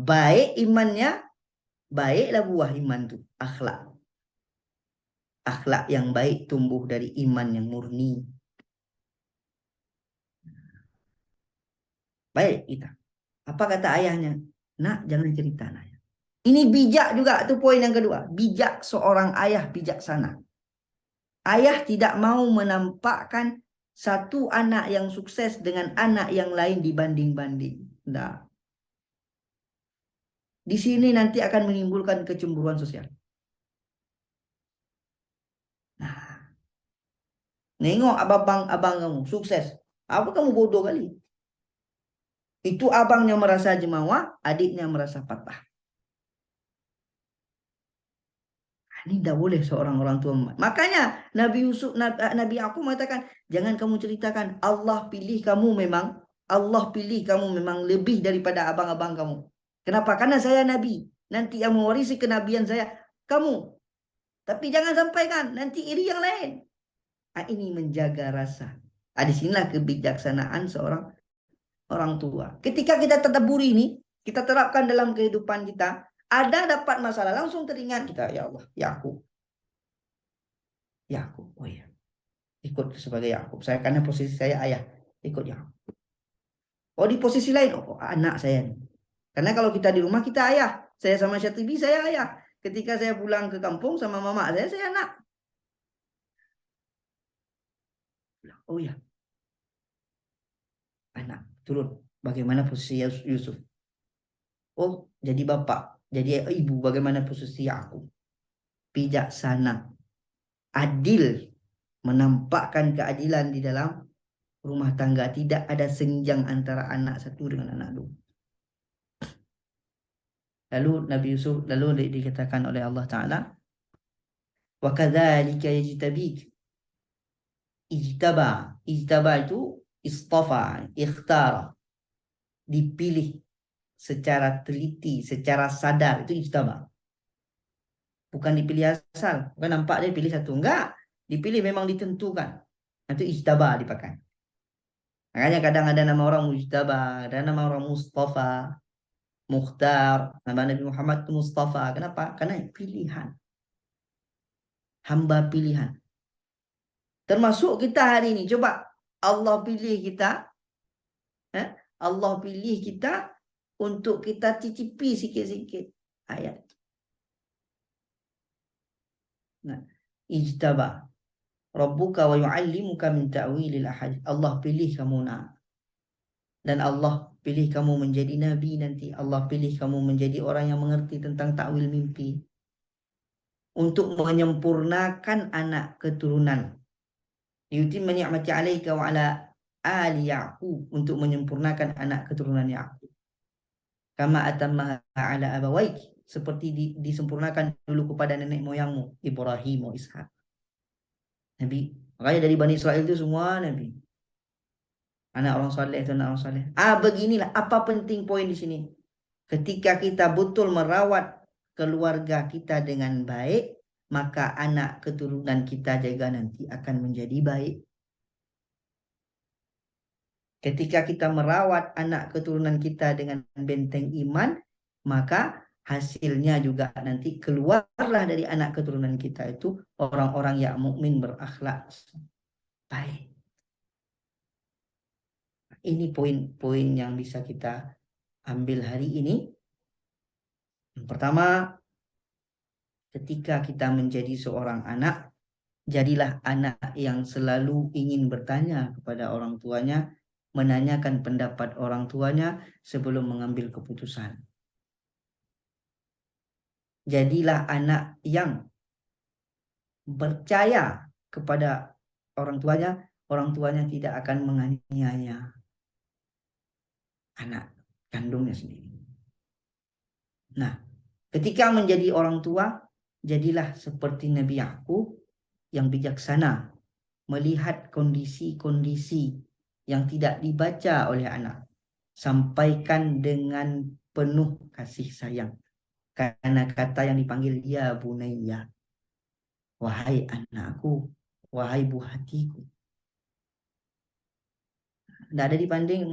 Baik imannya, baiklah buah iman itu, akhlak. Akhlak yang baik tumbuh dari iman yang murni. Baik kita. Apa kata ayahnya? Nak, jangan cerita nak. Ini bijak juga, itu poin yang kedua. Bijak seorang ayah bijaksana. Ayah tidak mau menampakkan satu anak yang sukses dengan anak yang lain dibanding-banding. Nah, di sini nanti akan menimbulkan kecemburuan sosial. Nah, nengok abang kamu sukses. Apa kamu bodoh kali? Itu abangnya merasa jemawa, adiknya merasa patah. Ini tidak boleh seorang orang tua. Makanya Nabi Yakub mengatakan, jangan kamu ceritakan Allah pilih kamu memang lebih daripada abang-abang kamu. Kenapa? Karena saya Nabi. Nanti yang mewarisi kenabian saya kamu. Tapi jangan sampaikan nanti iri yang lain. Nah, ini menjaga rasa. Di sinilah kebijaksanaan seorang orang tua. Ketika kita tadabburi ini, kita terapkan dalam kehidupan kita. Ada dapat masalah, langsung teringat kita, ya Allah, Yakub. Oh ya, ikut sebagai Yakub. Saya karena posisi saya ayah, ikut Yakub. Oh di posisi lain, oh anak saya. Karena kalau kita di rumah kita ayah, saya sama Syatibi saya ayah. Ketika saya pulang ke kampung sama mama saya anak. Oh ya, anak turun. Bagaimana posisi Yusuf? Oh jadi bapak. Jadi ibu, bagaimana posisi aku? Bijaksana, adil, menampakkan keadilan di dalam rumah tangga. Tidak ada senjang antara anak satu dengan anak dua. Lalu Nabi Yusuf dikatakan oleh Allah Ta'ala, wa kadzalika yajtabik. Ijtaba itu istafa, ikhtara, dipilih secara teliti, secara sadar, itu ijtaba. Bukan dipilih asal, bukan nampak dia pilih satu, enggak, dipilih memang ditentukan. Itu ijtaba dipakai. Makanya kadang ada nama orang mujtaba, ada nama orang Mustafa, Mukhtar, nama Nabi Muhammad itu Mustafa. Kenapa? Karena pilihan. Hamba pilihan. Termasuk kita hari ini. Coba Allah pilih kita. Allah pilih kita untuk kita cicipi sikit-sikit ayat. Nah, ijtaba Rabbuka wa yu'allimuka min ta'wilil ahadits. Allah pilih kamu nak. Dan Allah pilih kamu menjadi nabi nanti. Allah pilih kamu menjadi orang yang mengerti tentang takwil mimpi. Untuk menyempurnakan anak keturunan. Yutimma ni'mati 'alaika wa 'ala ali Ya'qub, untuk menyempurnakan anak keturunan Ya'qub. Kama atamma 'ala abawaik, seperti disempurnakan dulu kepada nenek moyangmu Ibrahim wa Ishak. Nabi, makanya dari Bani Israel itu semua nabi. Anak orang saleh itu anak orang saleh. Beginilah apa penting poin di sini. Ketika kita betul merawat keluarga kita dengan baik, maka anak keturunan kita juga nanti akan menjadi baik. Ketika kita merawat anak keturunan kita dengan benteng iman, maka hasilnya juga nanti keluarlah dari anak keturunan kita itu orang-orang yang mukmin berakhlak baik. Ini poin-poin yang bisa kita ambil hari ini. Yang pertama, ketika kita menjadi seorang anak, jadilah anak yang selalu ingin bertanya kepada orang tuanya, menanyakan pendapat orang tuanya sebelum mengambil keputusan. Jadilah anak yang percaya kepada orang tuanya tidak akan menganiaya anak kandungnya sendiri. Nah, ketika menjadi orang tua, jadilah seperti Nabi Yakub yang bijaksana, melihat kondisi-kondisi yang tidak dibaca oleh anak, sampaikan dengan penuh kasih sayang. Karena kata yang dipanggil dia bunayya, wahai anakku, wahai buah hatiku. Nggak dipanggil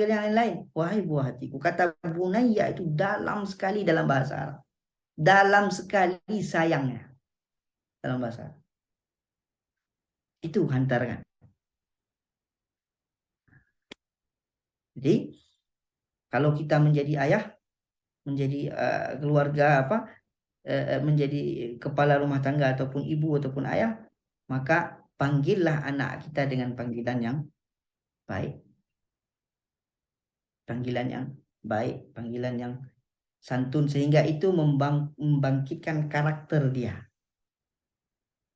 yang lain-lain, wahai buah hatiku. Kata bunayya itu dalam sekali dalam bahasa Arab. Dalam sekali sayangnya dalam bahasa Arab. Itu hantarkan. Jadi kalau kita menjadi ayah, menjadi keluarga menjadi kepala rumah tangga ataupun ibu ataupun ayah, maka panggillah anak kita dengan panggilan yang baik. Panggilan yang baik, panggilan yang santun, sehingga itu membangkitkan karakter dia.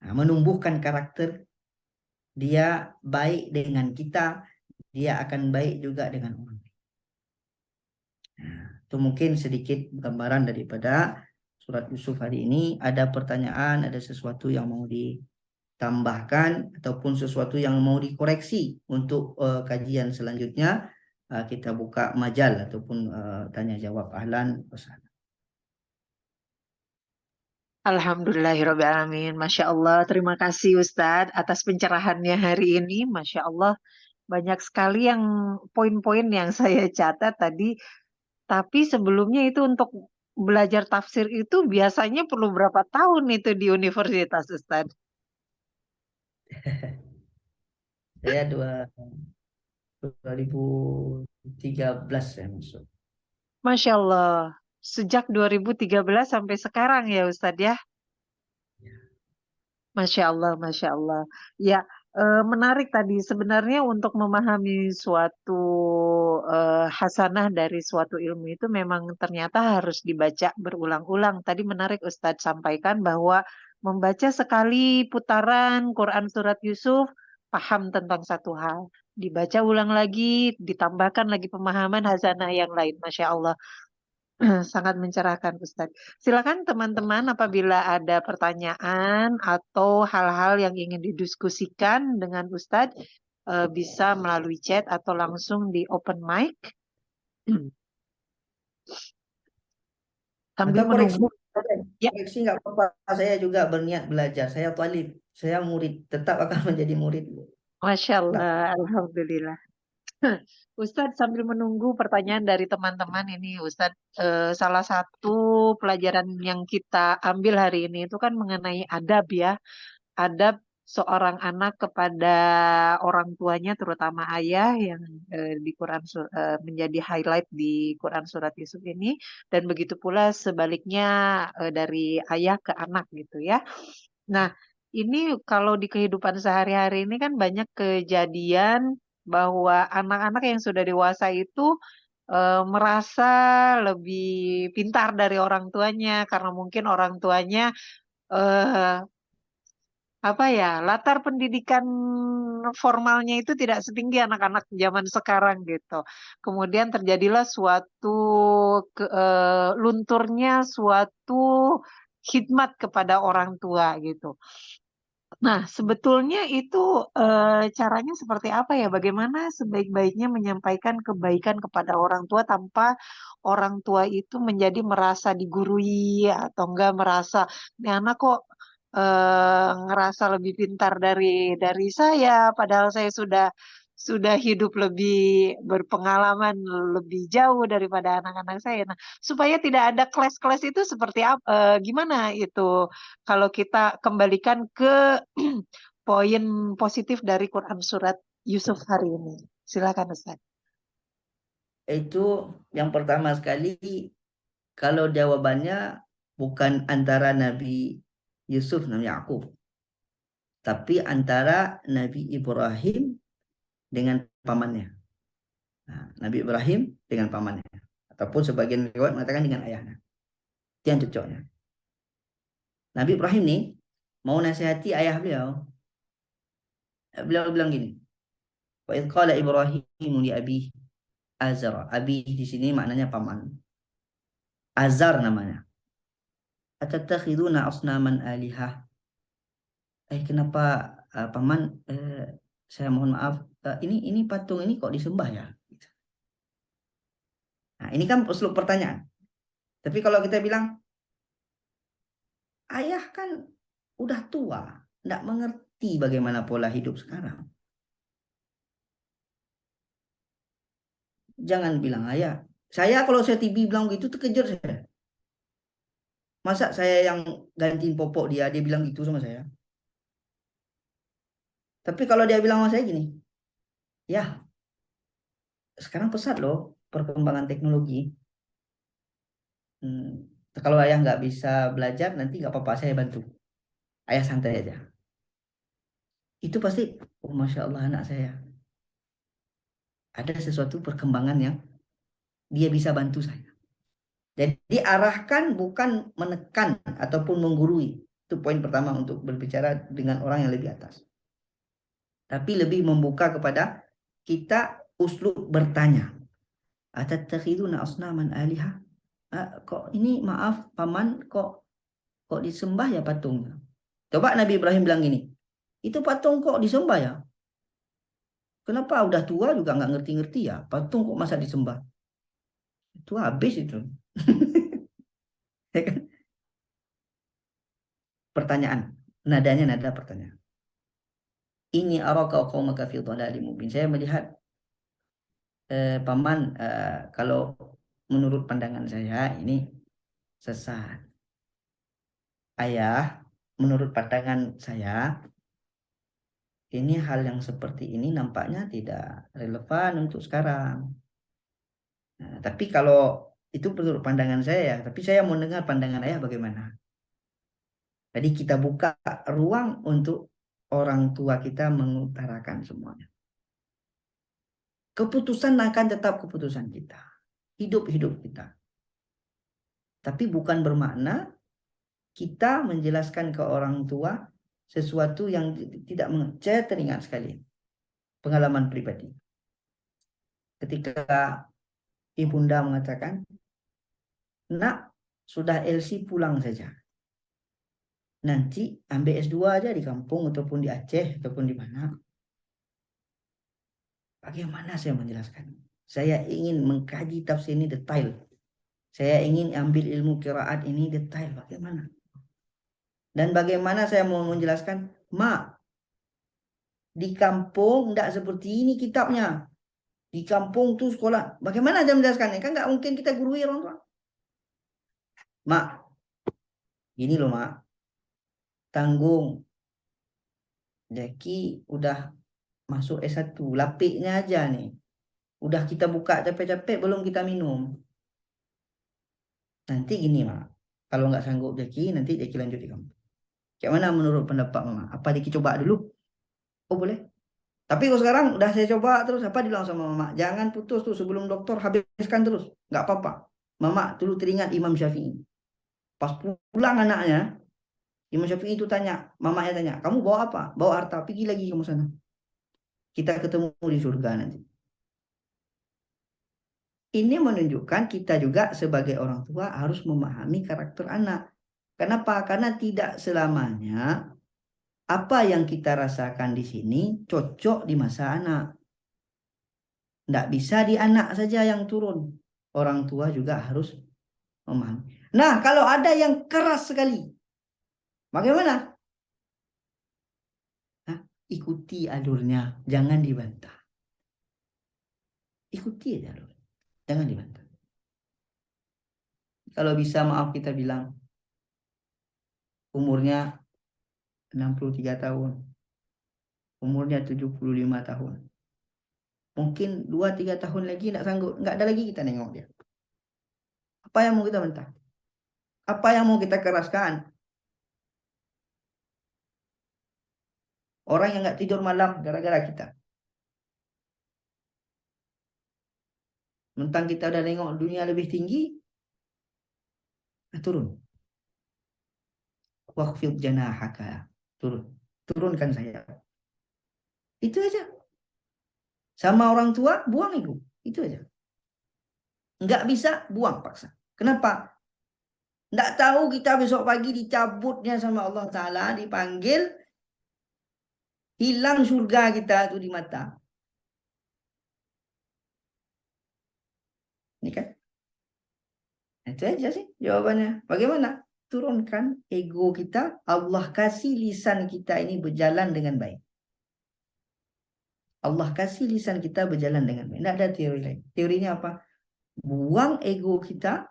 Nah, menumbuhkan karakter dia baik dengan kita, dia akan baik juga dengan orang lain. Nah, itu mungkin sedikit gambaran daripada surat Yusuf hari ini. Ada pertanyaan, ada sesuatu yang mau ditambahkan ataupun sesuatu yang mau dikoreksi untuk kajian selanjutnya, kita buka majal ataupun tanya jawab. Ahlan wa sahlan. Alhamdulillahirrabbilalamin. Masya Allah, terima kasih Ustadz atas pencerahannya hari ini. Masya Allah, banyak sekali yang poin-poin yang saya catat tadi. Tapi sebelumnya itu untuk belajar tafsir itu biasanya perlu berapa tahun itu di universitas Ustadz? Saya 2013 saya masuk. Masya Allah, sejak 2013 sampai sekarang ya Ustadz ya? Masya Allah, Masya Allah. Ya, menarik tadi sebenarnya untuk memahami suatu hasanah dari suatu ilmu itu memang ternyata harus dibaca berulang-ulang. Tadi menarik Ustadz sampaikan bahwa membaca sekali putaran Quran Surat Yusuf, paham tentang satu hal. Dibaca ulang lagi, ditambahkan lagi pemahaman hasanah yang lain. Masya Allah. Sangat mencerahkan Ustadz. Silakan teman-teman apabila ada pertanyaan atau hal-hal yang ingin didiskusikan dengan Ustadz, bisa melalui chat atau langsung di open mic. Sambil Atau koreksi, menunggu. Ya. koreksi nggak apa-apa. Saya juga berniat belajar. Saya talib, saya murid, tetap akan menjadi murid. Masya Allah, Alhamdulillah. Ustadz sambil menunggu pertanyaan dari teman-teman ini, Ustadz, salah satu pelajaran yang kita ambil hari ini itu kan mengenai adab ya, adab seorang anak kepada orang tuanya, terutama ayah yang di Quran menjadi highlight di Quran Surat Yusuf ini, dan begitu pula sebaliknya dari ayah ke anak gitu ya. Nah, ini kalau di kehidupan sehari-hari ini kan banyak kejadian bahwa anak-anak yang sudah dewasa itu merasa lebih pintar dari orang tuanya karena mungkin orang tuanya eh, apa ya, latar pendidikan formalnya itu tidak setinggi anak-anak zaman sekarang gitu. Kemudian terjadilah suatu lunturnya suatu khidmat kepada orang tua gitu. Nah, sebetulnya itu caranya seperti apa ya? Bagaimana sebaik-baiknya menyampaikan kebaikan kepada orang tua tanpa orang tua itu menjadi merasa digurui atau enggak merasa, ini anak kok ngerasa lebih pintar dari saya, padahal saya sudah hidup lebih berpengalaman lebih jauh daripada anak-anak saya. Nah, supaya tidak ada kelas-kelas itu seperti apa? Gimana itu kalau kita kembalikan ke poin positif dari Quran surat Yusuf hari ini? Silakan Ustaz. Itu yang pertama sekali, kalau jawabannya bukan antara Nabi Yusuf dan Yakub, tapi antara Nabi Ibrahim dengan pamannya. Nah, Nabi Ibrahim dengan pamannya, ataupun sebagian riwayat mengatakan dengan ayahnya. Itu yang cocoknya. Nabi Ibrahim nih mau nasihati ayah beliau. Beliau bilang gini, wa idh qala Ibrahim li abi Azar. Abi di sini maknanya paman. Azar namanya. Atatakhiduna asnaman alihah. Kenapa paman, saya mohon maaf, ini patung ini kok disembah ya? Nah, ini kan uslub pertanyaan. Tapi kalau kita bilang, ayah kan udah tua, tidak mengerti bagaimana pola hidup sekarang. Jangan bilang ayah. Saya kalau saya TV bilang gitu terkejar saya. Masa saya yang gantiin popok dia bilang gitu sama saya. Tapi kalau dia bilang sama saya gini, ya sekarang pesat loh perkembangan teknologi. Kalau ayah nggak bisa belajar, nanti nggak apa-apa, saya bantu. Ayah santai aja. Itu pasti, oh Masya Allah anak saya. Ada sesuatu perkembangan yang dia bisa bantu saya. Jadi arahkan bukan menekan ataupun menggurui. Itu poin pertama untuk berbicara dengan orang yang lebih atas. Tapi lebih membuka kepada kita uslub bertanya. Atattakhiduna asnaman alihah? Kok ini maaf paman, kok disembah ya patungnya? Coba Nabi Ibrahim bilang gini, itu patung kok disembah ya? Kenapa udah tua juga nggak ngerti-ngerti ya? Patung kok masa disembah? Itu habis itu. Ya kan? Pertanyaan, nadanya nada pertanyaan. Ini araka qaumaka fi dhalalim mubin. Saya melihat paman, kalau menurut pandangan saya ini sesat. Ayah, menurut pandangan saya ini hal yang seperti ini nampaknya tidak relevan untuk sekarang. Nah, tapi kalau itu menurut pandangan saya ya, tapi saya mau dengar pandangan ayah bagaimana. Jadi kita buka ruang untuk orang tua kita mengutarakan semuanya. Keputusan akan tetap keputusan kita. Hidup-hidup kita. Tapi bukan bermakna kita menjelaskan ke orang tua sesuatu yang tidak saya teringat sekali. Pengalaman pribadi. Ketika ibunda mengatakan, nak, sudah LC pulang saja. Nanti ambil S2 aja di kampung ataupun di Aceh ataupun di mana. Bagaimana saya menjelaskan? Saya ingin mengkaji tafsir ini detail. Saya ingin ambil ilmu qiraat ini detail. Bagaimana? Dan bagaimana saya mau menjelaskan, Mak, di kampung tidak seperti ini kitabnya. Di kampung tuh sekolah. Bagaimana saya menjelaskannya? Kan nggak mungkin kita gurui orang tua. Mak, gini loh mak. Tanggung. Jaki udah masuk S1. Lapiknya aja nih. Udah kita buka capek-capek belum kita minum. Nanti gini mak. Kalau nggak sanggup Jaki, nanti Jaki lanjut di kampung. Kayak mana menurut pendapat mama? Apa Jaki coba dulu? Oh boleh. Tapi kalau sekarang udah saya coba terus, apa dibilang sama mama? Jangan putus tuh sebelum dokter, habiskan terus. Nggak apa-apa. Mama dulu teringat Imam Syafi'i. Pas pulang anaknya, Imam Syafi'i itu tanya, mamanya tanya, kamu bawa apa? Bawa harta, pergi lagi kamu sana. Kita ketemu di surga nanti. Ini menunjukkan kita juga sebagai orang tua harus memahami karakter anak. Kenapa? Karena tidak selamanya apa yang kita rasakan di sini cocok di masa anak. Tidak bisa di anak saja yang turun. Orang tua juga harus memahami. Nah, kalau ada yang keras sekali, bagaimana? Nah, ikuti alurnya, jangan dibantah. ikuti aja dulu. Jangan dibantah. Kalau bisa maaf kita bilang umurnya 63 tahun, umurnya 75 tahun. Mungkin 2-3 tahun lagi nggak sanggup, nggak ada lagi kita nengok dia. Apa yang mau kita bantah? Apa yang mau kita keraskan? Orang yang nggak tidur malam gara-gara kita. Mentang kita udah nengok dunia lebih tinggi, turun. Waqfid janahaka. Turun. Turunkan saya. Itu aja. Sama orang tua, buang ego. Itu aja. Nggak bisa, buang paksa. Kenapa? Nggak tahu kita besok pagi dicabutnya sama Allah Ta'ala, dipanggil, hilang surga kita tuh di mata. Ini kan? Itu aja sih jawabannya. Bagaimana? Turunkan ego kita, Allah kasih lisan kita ini berjalan dengan baik. Allah kasih lisan kita berjalan dengan baik. Tidak ada teori lain. Teorinya apa? Buang ego kita,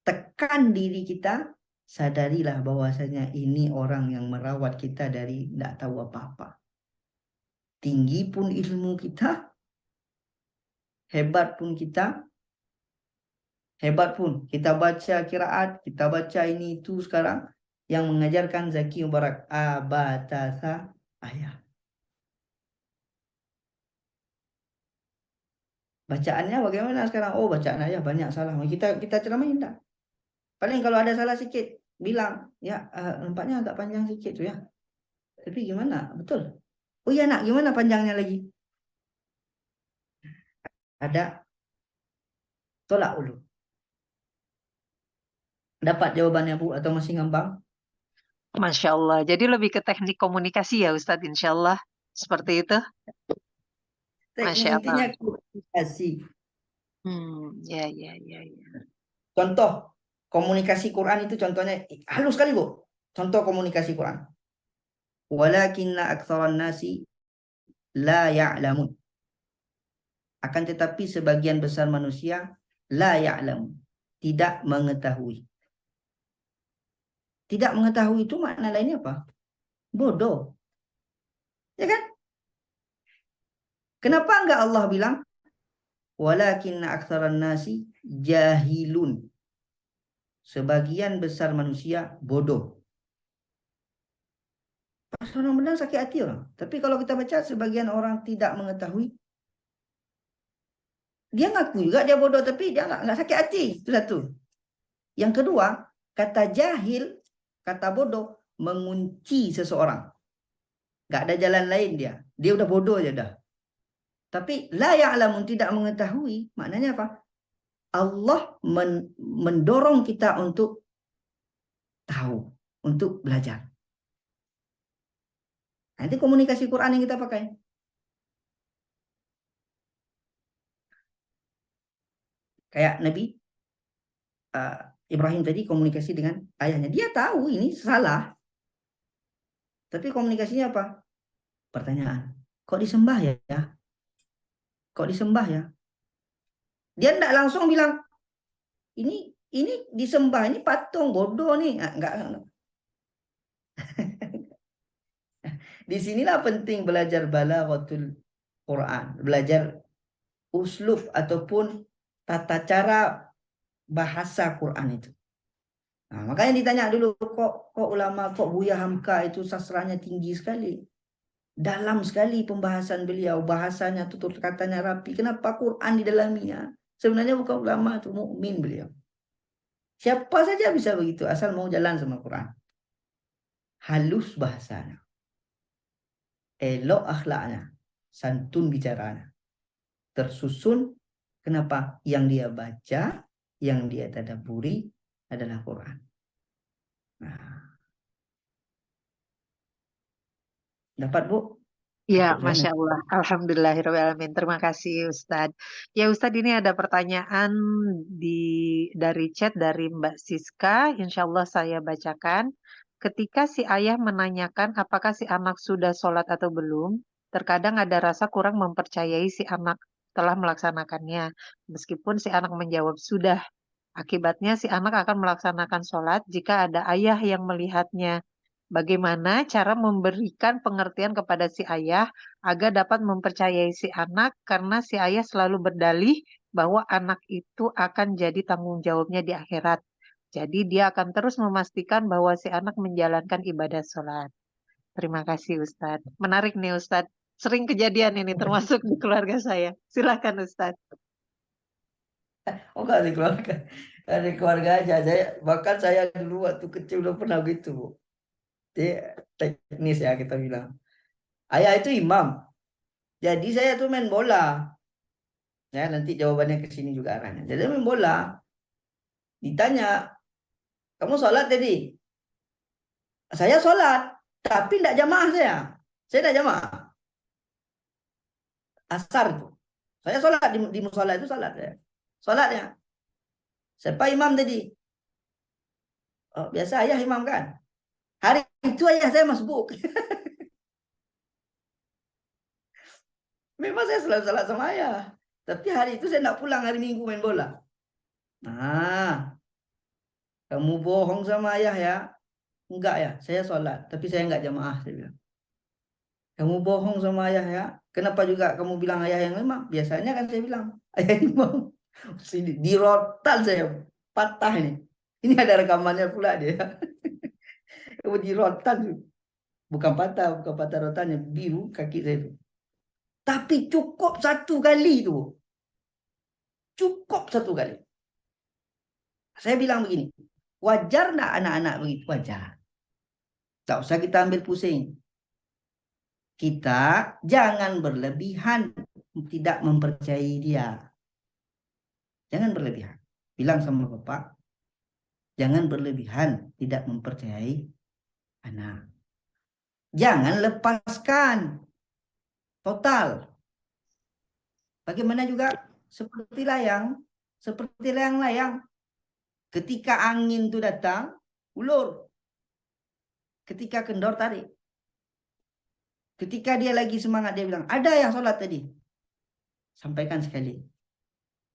tekan diri kita, sadarilah bahwasanya ini orang yang merawat kita dari tidak tahu apa-apa. Tinggi pun ilmu kita, hebat pun kita, hebat pun kita baca qiraat, kita baca ini itu sekarang yang mengajarkan Zaki Mubarak abatasa ayah. Bacaannya bagaimana sekarang? Oh, bacaan ayah banyak salah. Kita ceramain tak? Paling kalau ada salah sikit bilang, ya nampaknya agak panjang sikit tuh ya. Tapi gimana? Betul. Oh iya nak, gimana panjangnya lagi? Ada tolak dulu. Dapat jawabannya Bu atau masih ngambang? Masya Allah. Jadi lebih ke teknik komunikasi ya Ustadz, insya Allah. Seperti itu. Teknik Masya intinya Allah. komunikasi. Ya, ya, ya, ya. Contoh komunikasi Quran itu contohnya halus sekali Bu. Contoh komunikasi Quran. Walakinna aktsaran nasi la ya'lamun. Akan tetapi sebagian besar manusia la ya'lamun, tidak mengetahui. Tidak mengetahui itu makna lainnya apa? Bodoh. Ya kan? Kenapa enggak Allah bilang walakinna aktsaran nasi jahilun. Sebagian besar manusia bodoh. Pas orang benar sakit hati orang. Tapi kalau kita baca sebagian orang tidak mengetahui, dia ngaku juga dia bodoh tapi dia nggak sakit hati. Itu satu. Yang kedua, kata jahil, kata bodoh mengunci seseorang. Nggak ada jalan lain dia. Dia udah bodoh aja dah. Tapi la ya'lamun, tidak mengetahui, maknanya apa? Allah mendorong kita untuk tahu, untuk belajar. Nanti komunikasi Quran yang kita pakai. Kayak Nabi Ibrahim tadi komunikasi dengan ayahnya. Dia tahu ini salah. Tapi komunikasinya apa? Pertanyaan. Kok disembah ya? Kok disembah ya? Dia tidak langsung bilang, ini disembah, ini patung, bodoh nih. Enggak. Disinilah penting belajar balaghatul Quran. Belajar uslub ataupun tata cara bahasa Quran itu. Nah, makanya ditanya dulu, kok ulama, kok Buya Hamka itu sastranya tinggi sekali. Dalam sekali pembahasan beliau, bahasanya tutur katanya rapi. Kenapa Quran di dalamnya? Sebenarnya bukan ulama, itu mukmin beliau. Siapa saja bisa begitu asal mau jalan sama Quran. Halus bahasanya, elok akhlaknya, santun bicaranya, tersusun. Kenapa? Yang dia baca, yang dia tadabburi adalah Quran. Nah, dapat Bu? Ya, Untuk saya Masya Allah. Alhamdulillahirrahmanirrahim. Terima kasih Ustadz. Ya Ustadz, ini ada pertanyaan dari chat dari Mbak Siska. Insya Allah saya bacakan. Ketika si ayah menanyakan apakah si anak sudah sholat atau belum, terkadang ada rasa kurang mempercayai si anak telah melaksanakannya. Meskipun si anak menjawab sudah. Akibatnya si anak akan melaksanakan sholat jika ada ayah yang melihatnya. Bagaimana cara memberikan pengertian kepada si ayah agar dapat mempercayai si anak karena si ayah selalu berdalih bahwa anak itu akan jadi tanggung jawabnya di akhirat. Jadi dia akan terus memastikan bahwa si anak menjalankan ibadah sholat. Terima kasih Ustadz. Menarik nih Ustadz. Sering kejadian ini termasuk di keluarga saya. Silakan Ustadz. Oh, nggak dari keluarga aja. Bahkan saya dulu waktu kecil udah pernah gitu, Bu. Jadi teknis ya kita bilang. Ayah itu imam. Jadi saya tuh main bola. Ya, nanti jawabannya ke sini juga arahnya. Jadi main bola. Ditanya, kamu sholat tadi? Saya sholat, tapi tidak jamaah saya. Saya tidak jamaah. Asar itu. Saya sholat di musola itu sholat ya. Sholatnya. Siapa imam tadi? Oh, biasa ayah imam kan? Hari itu ayah saya masbuk. Memang saya selalu sholat sama ayah. Tapi hari itu saya tidak pulang hari Minggu main bola. Nah, kamu bohong sama ayah ya? Enggak ya, saya sholat. Tapi saya enggak jamaah, saya bilang. Kamu bohong sama ayah ya? Kenapa juga kamu bilang ayah yang imam? Biasanya kan saya bilang, ayah imam. Sini, dirotal saya. Patah ini. Ini ada rekamannya pula dia. Dirotal. Bukan patah rotannya. Biru kaki saya itu. Tapi cukup satu kali itu. Cukup satu kali. Saya bilang begini, wajar enggak anak-anak begitu? Wajar. Tak usah kita ambil pusing. Kita jangan berlebihan tidak mempercayai dia. Jangan berlebihan. Bilang sama bapak, jangan berlebihan tidak mempercayai anak. Jangan lepaskan total. Bagaimana juga seperti layang-layang. Ketika angin itu datang, ulur. Ketika kendor, tarik. Ketika dia lagi semangat, dia bilang, ada yang sholat tadi. Sampaikan sekali.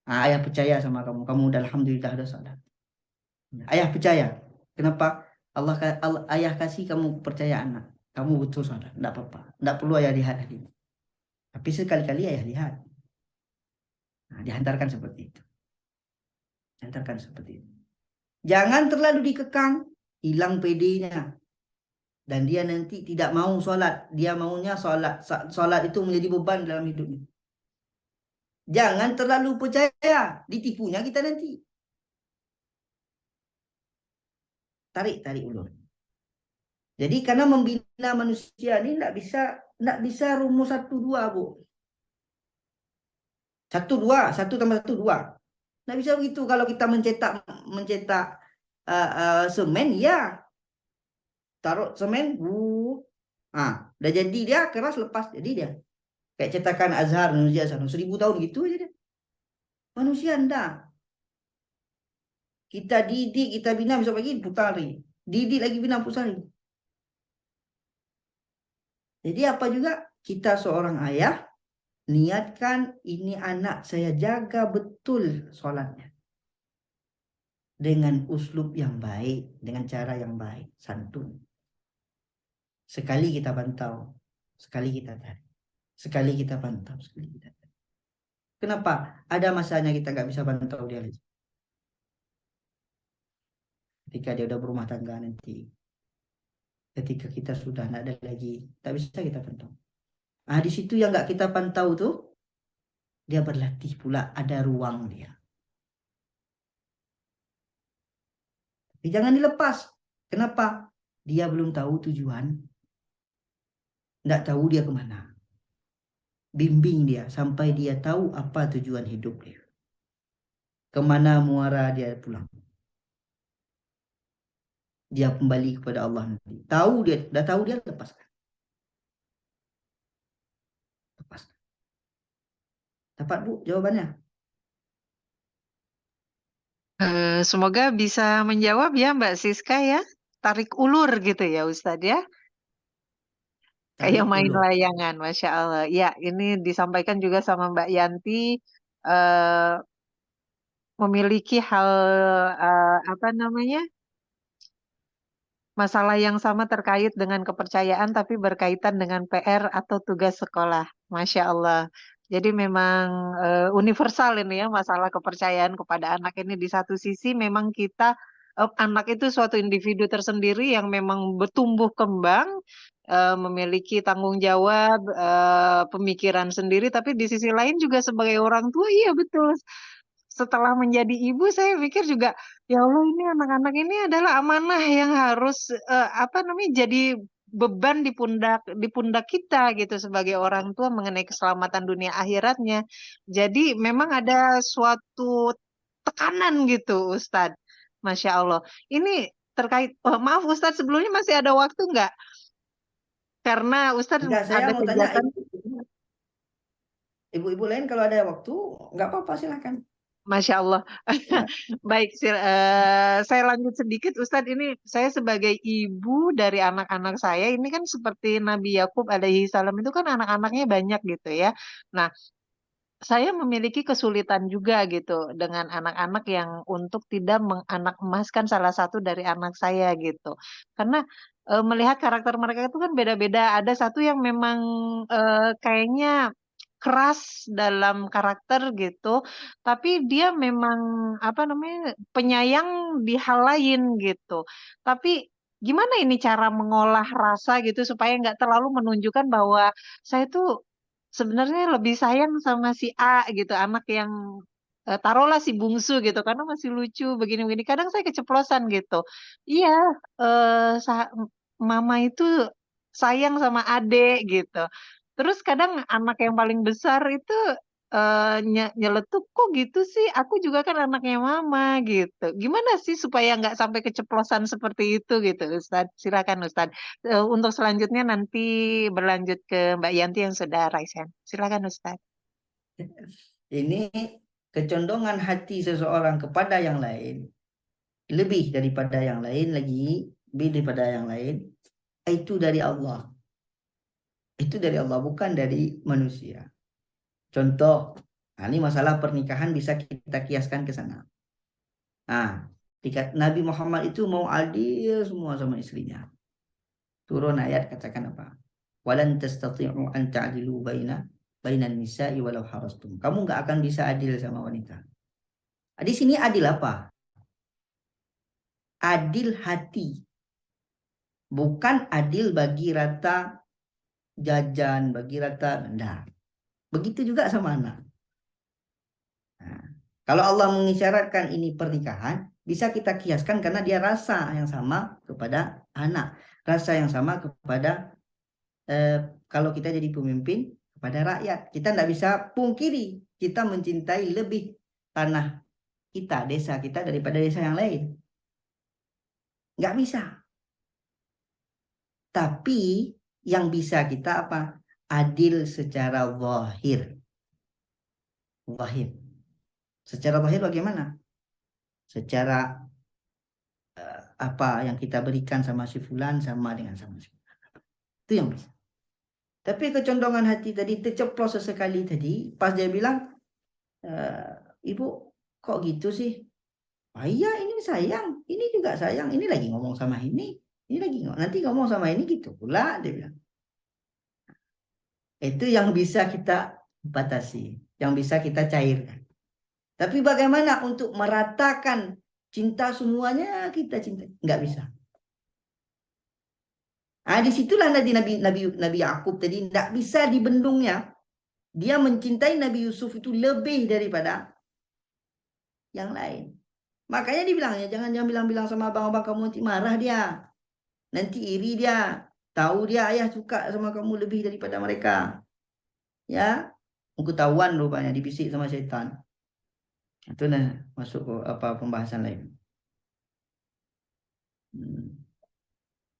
Nah, ayah percaya sama kamu. Kamu udah alhamdulillah udah sholat. Ayah percaya. Kenapa? Ayah kasih kamu percaya anak. Kamu betul sholat. Tidak apa-apa. Tidak perlu ayah lihat hari ini. Tapi sekali-kali ayah lihat. Nah, dihantarkan seperti itu. Dihantarkan seperti itu. Jangan terlalu dikekang. Hilang PD-nya. Dan dia nanti tidak mau sholat. Dia maunya sholat itu menjadi beban dalam hidupnya. Jangan terlalu percaya. Ditipunya kita nanti. Tarik ulur. Jadi karena membina manusia ini tidak bisa rumus 1-2, Bu. 1-2, 1 tambah 1 2. Tidak bisa begitu. Kalau kita mencetak semen, ya taruh semen, udah jadi dia keras, lepas jadi dia. Kayak cetakan Azhar, manusia 1000 tahun gitu aja dia. Manusia enggak. Kita didik, kita bina, besok pagi putar lagi. Didik lagi, bina, putar lagi. Jadi apa juga kita seorang ayah, niatkan ini anak saya jaga betul sholatnya. Dengan uslub yang baik, dengan cara yang baik, santun. Sekali kita pantau, sekali kita tarik. Sekali kita pantau, sekali kita tarik. Kenapa? Ada masanya kita nggak bisa pantau dia lagi. Ketika dia udah berumah tangga nanti. Ketika kita sudah tidak ada lagi, tak bisa kita pantau. Nah, di situ yang nggak kita pantau tuh, dia berlatih pula, ada ruang dia. Tapi jangan dilepas. Kenapa? Dia belum tahu tujuan. Nggak tahu dia kemana. Bimbing dia sampai dia tahu apa tujuan hidup dia. Kemana muara dia pulang. Dia kembali kepada Allah nanti. Dah tahu dia lepaskan. Lepaskan. Dapat, Bu, jawabannya? Semoga bisa menjawab ya Mbak Siska ya. Tarik ulur gitu ya Ustadz ya. Kayak main dulu. layangan, Masya Allah. Ya, ini disampaikan juga sama Mbak Yanti, eh, memiliki hal, apa namanya, masalah yang sama terkait dengan kepercayaan, tapi berkaitan dengan PR atau tugas sekolah. Masya Allah. Jadi memang universal ini ya, masalah kepercayaan kepada anak ini. Di satu sisi memang kita, anak itu suatu individu tersendiri yang memang bertumbuh kembang, memiliki tanggung jawab, pemikiran sendiri, tapi di sisi lain juga sebagai orang tua, iya betul. Setelah menjadi ibu, saya pikir juga, ya Allah ini anak-anak ini adalah amanah yang harus, apa namanya, jadi beban di pundak kita gitu sebagai orang tua mengenai keselamatan dunia akhiratnya. Jadi memang ada suatu tekanan gitu, Ustadz. Masya Allah. Ini terkait, maaf Ustadz, sebelumnya masih ada waktu nggak? Karena Ustadz Enggak, saya ada mau tanya kegiatan. ibu-ibu lain kalau ada waktu, nggak apa-apa silahkan. Masya Allah. Silakan. Baik, saya lanjut sedikit, Ustadz. Ini saya sebagai ibu dari anak-anak saya, ini kan seperti Nabi Yakub alaihi salam itu kan anak-anaknya banyak gitu ya. Nah, saya memiliki kesulitan juga gitu dengan anak-anak yang untuk tidak menganak emaskan salah satu dari anak saya gitu. Karena melihat karakter mereka itu kan beda-beda. Ada satu yang memang kayaknya keras dalam karakter gitu, tapi dia memang apa namanya penyayang di hal lain gitu. Tapi gimana ini cara mengolah rasa gitu supaya nggak terlalu menunjukkan bahwa saya tuh sebenarnya lebih sayang sama si A gitu, anak yang, taruhlah si bungsu gitu, karena masih lucu begini-begini, kadang saya keceplosan gitu. Iya, mama itu sayang sama adek gitu. Terus kadang anak yang paling besar itu, nyeletuk, "Kok gitu sih? Aku juga kan anaknya mama," gitu. Gimana sih supaya nggak sampai keceplosan seperti itu gitu, Ustadz? Silakan Ustadz. Untuk selanjutnya nanti berlanjut ke Mbak Yanti yang sudah raise hand. Silakan Ustadz. Ini kecondongan hati seseorang kepada yang lain, lebih daripada yang lain lagi, lebih daripada yang lain, itu dari Allah. Itu dari Allah, bukan dari manusia. Contoh, nah ini masalah pernikahan bisa kita kiaskan ke sana. Nah, Nabi Muhammad itu mau adil semua sama istrinya. Turun ayat katakan apa? Walan tastati'u an ta'dilu bainan nisa'i walau harastum. Kamu nggak akan bisa adil sama wanita. Di sini adil apa? Adil hati. Bukan adil bagi rata jajan, bagi rata rendah. Begitu juga sama anak. Nah, kalau Allah mengisyaratkan ini pernikahan, bisa kita kiaskan karena dia rasa yang sama kepada anak. Rasa yang sama kepada kalau kita jadi pemimpin kepada rakyat. Kita tidak bisa pungkiri kita mencintai lebih tanah kita, desa kita daripada desa yang lain. Nggak bisa. Tapi yang bisa kita apa? Adil secara zahir. Zahir. Secara zahir bagaimana? Secara apa yang kita berikan sama si fulan sama dengan sama si fulan. Itu yang bisa. Tapi kecondongan hati tadi terceplos sesekali tadi, pas dia bilang, ibu kok gitu sih? Oh iya ini sayang, ini juga sayang, ini lagi ngomong sama ini lagi nanti ngomong sama ini gitu pula dia bilang. Itu yang bisa kita batasi, yang bisa kita cairkan. Tapi bagaimana untuk meratakan cinta semuanya kita cinta? Nggak bisa. Nah, disitulah Nabi Yakub tadi tidak bisa dibendungnya. Dia mencintai Nabi Yusuf itu lebih daripada yang lain. Makanya dibilangnya jangan bilang-bilang sama abang-abang kamu, nanti marah dia, nanti iri dia, tahu dia ayah suka sama kamu lebih daripada mereka. Ya, ketahuan rupanya dibisik sama setan. Itu nah masuk ke apa pembahasan lain.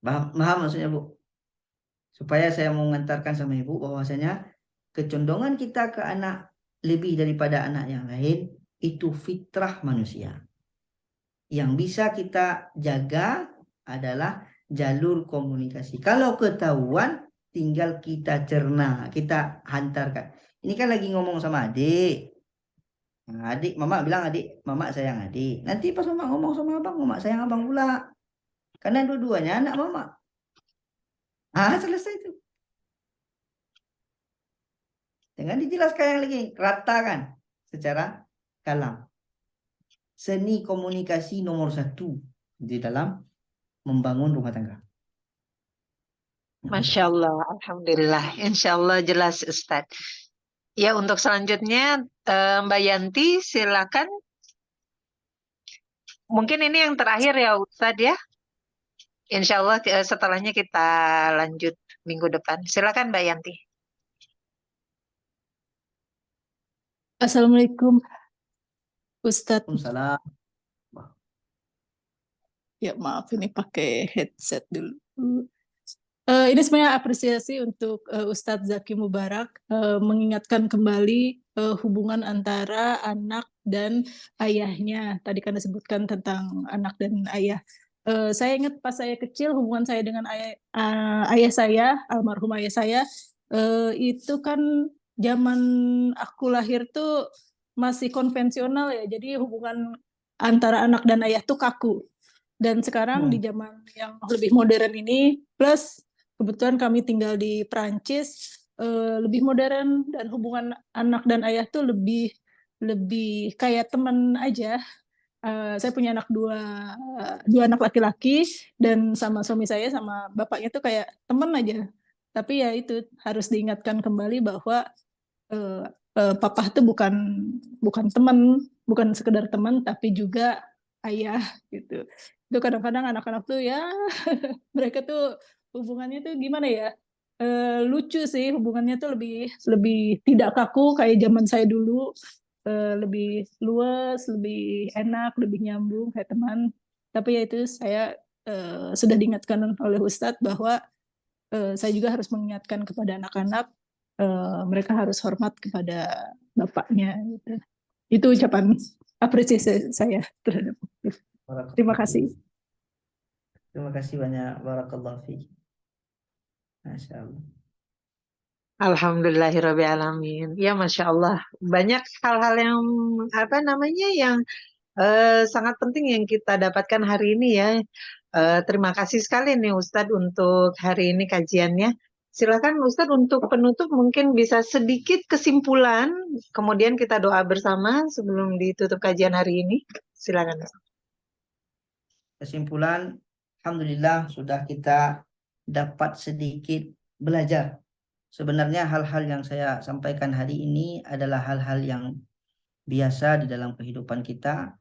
Paham maksudnya Bu? Supaya saya mau mengantarkan sama Ibu bahwasanya kecondongan kita ke anak lebih daripada anak yang lain itu fitrah manusia. Yang bisa kita jaga adalah jalur komunikasi. Kalau ketahuan tinggal kita cerna, kita hantarkan. Ini kan lagi ngomong sama adik. Nah, adik, mama bilang adik, mama sayang adik. Nanti pas mama ngomong sama abang, mama sayang abang pula. Karena dua-duanya anak mama. Ah, selesai itu. Dengan dijelaskan yang lagi, ratakan secara kalam. Seni komunikasi nomor 1 di dalam membangun rumah tangga. Masya Allah, Alhamdulillah. Insya Allah jelas Ustadz. Ya, untuk selanjutnya Mbak Yanti silakan. Mungkin ini yang terakhir ya Ustadz ya. Insya Allah setelahnya kita lanjut minggu depan. Silakan Mbak Yanti. Assalamualaikum Ustadz. Waalaikumsalam. Ya maaf ini pakai headset dulu. Ini sebenarnya apresiasi untuk Ustadz Zaki Mubarak mengingatkan kembali hubungan antara anak dan ayahnya. Tadi kan disebutkan tentang anak dan ayah. Saya ingat pas saya kecil hubungan saya dengan ayah saya, almarhum ayah saya, itu kan zaman aku lahir tuh masih konvensional ya. Jadi hubungan antara anak dan ayah tuh kaku. Dan sekarang di zaman yang lebih modern ini, plus kebetulan kami tinggal di Perancis, lebih modern dan hubungan anak dan ayah tuh lebih kayak teman aja. Saya punya dua anak laki-laki dan sama suami saya sama bapaknya tuh kayak teman aja. Tapi ya itu harus diingatkan kembali bahwa papa tuh bukan teman, bukan sekedar teman tapi juga ayah gitu. Itu kadang-kadang anak-anak tuh ya mereka tuh hubungannya tuh gimana ya, lucu sih, hubungannya tuh lebih tidak kaku kayak zaman saya dulu, lebih luas, lebih enak, lebih nyambung kayak teman. Tapi ya itu saya sudah diingatkan oleh Ustadz bahwa saya juga harus mengingatkan kepada anak-anak, mereka harus hormat kepada bapaknya gitu. Itu ucapan apresiasi saya terhadap. Terima kasih. Terima kasih banyak. Barakallahu fiik. Masya Allah. Alhamdulillahirrabbilalamin. Ya Masya Allah. Banyak hal-hal yang yang sangat penting yang kita dapatkan hari ini ya. Terima kasih sekali nih Ustadz untuk hari ini kajiannya. Silakan Ustadz untuk penutup mungkin bisa sedikit kesimpulan, kemudian kita doa bersama sebelum ditutup kajian hari ini. Silakan. Kesimpulan, alhamdulillah sudah kita dapat sedikit belajar. Sebenarnya hal-hal yang saya sampaikan hari ini adalah hal-hal yang biasa di dalam kehidupan kita.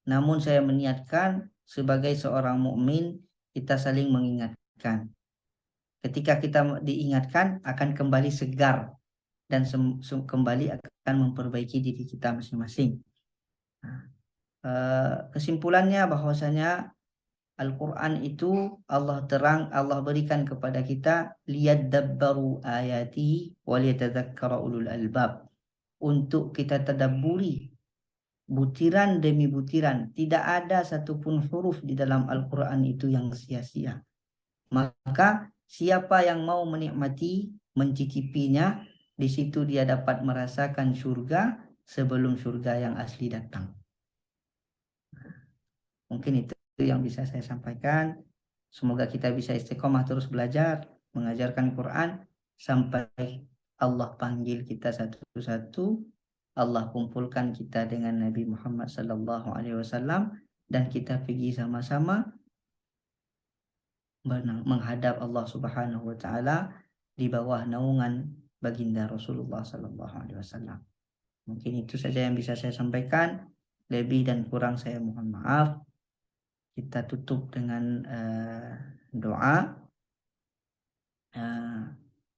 Namun saya meniatkan sebagai seorang mukmin kita saling mengingatkan. Ketika kita diingatkan akan kembali segar dan kembali akan memperbaiki diri kita masing-masing. Nah, kesimpulannya bahwasanya Al-Quran itu Allah berikan kepada kita liyadabbaru ayati waliyatadzakkara ulul albab, untuk kita tadabburi butiran demi butiran. Tidak ada satupun huruf di dalam Al-Quran itu yang sia-sia. Maka siapa yang mau menikmati, mencicipinya, di situ dia dapat merasakan surga sebelum surga yang asli datang. Mungkin itu yang bisa saya sampaikan. Semoga kita bisa istiqomah terus belajar, mengajarkan Quran sampai Allah panggil kita satu-satu. Allah kumpulkan kita dengan Nabi Muhammad SAW dan kita pergi sama-sama menghadap Allah Subhanahu wa taala di bawah naungan baginda Rasulullah SAW. Mungkin itu saja yang bisa saya sampaikan. Lebih dan kurang saya mohon maaf. Kita tutup dengan doa.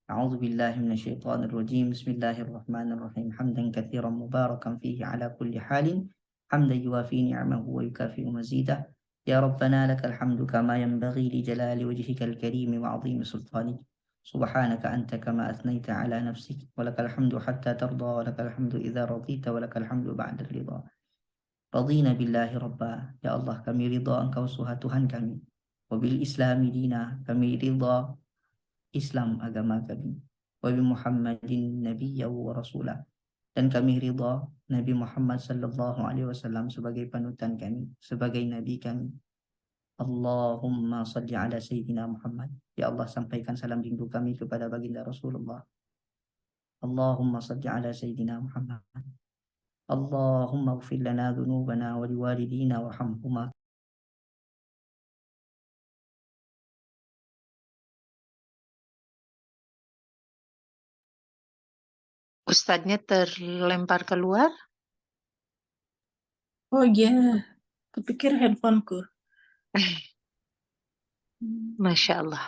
A'udzu billahi minasyaitonir rajim. Bismillahirrahmanirrahim. Hamdan katsiran mubarakan fihi ala kulli halin. Hamdan yuwafi ni'amahu wa yukafi'u mazidah. Ya Rabbana lakal hamdu kama yanbaghi li jalali wajhikal karim wa 'azimi sultanik. Subhanaka anta kama athnayta ala nafsik wa lakal hamdu hatta tarda wa lakal hamdu idza radita wa lakal hamdu ba'da ridha. Radina billahi rabba. Ya Allah, kami ridha Engkau Tuhan kami. Wabil islami dina, kami ridha Islam agama kami. Wa bi Muhammadin nabiyyan wa rasulah. Dan kami ridha Nabi Muhammad sallallahu alaihi wasallam sebagai panutan kami, sebagai nabi kami. Allahumma salli ala Sayyidina Muhammad. Ya Allah, sampaikan salam rindu kami kepada baginda Rasulullah. Allahumma salli ala Sayyidina Muhammad. Allahumma ighfir lana dhunubana wa liwalidina warhamhuma. Ustadznya terlempar keluar. Oh iya, kepikir handphoneku. Masya Allah.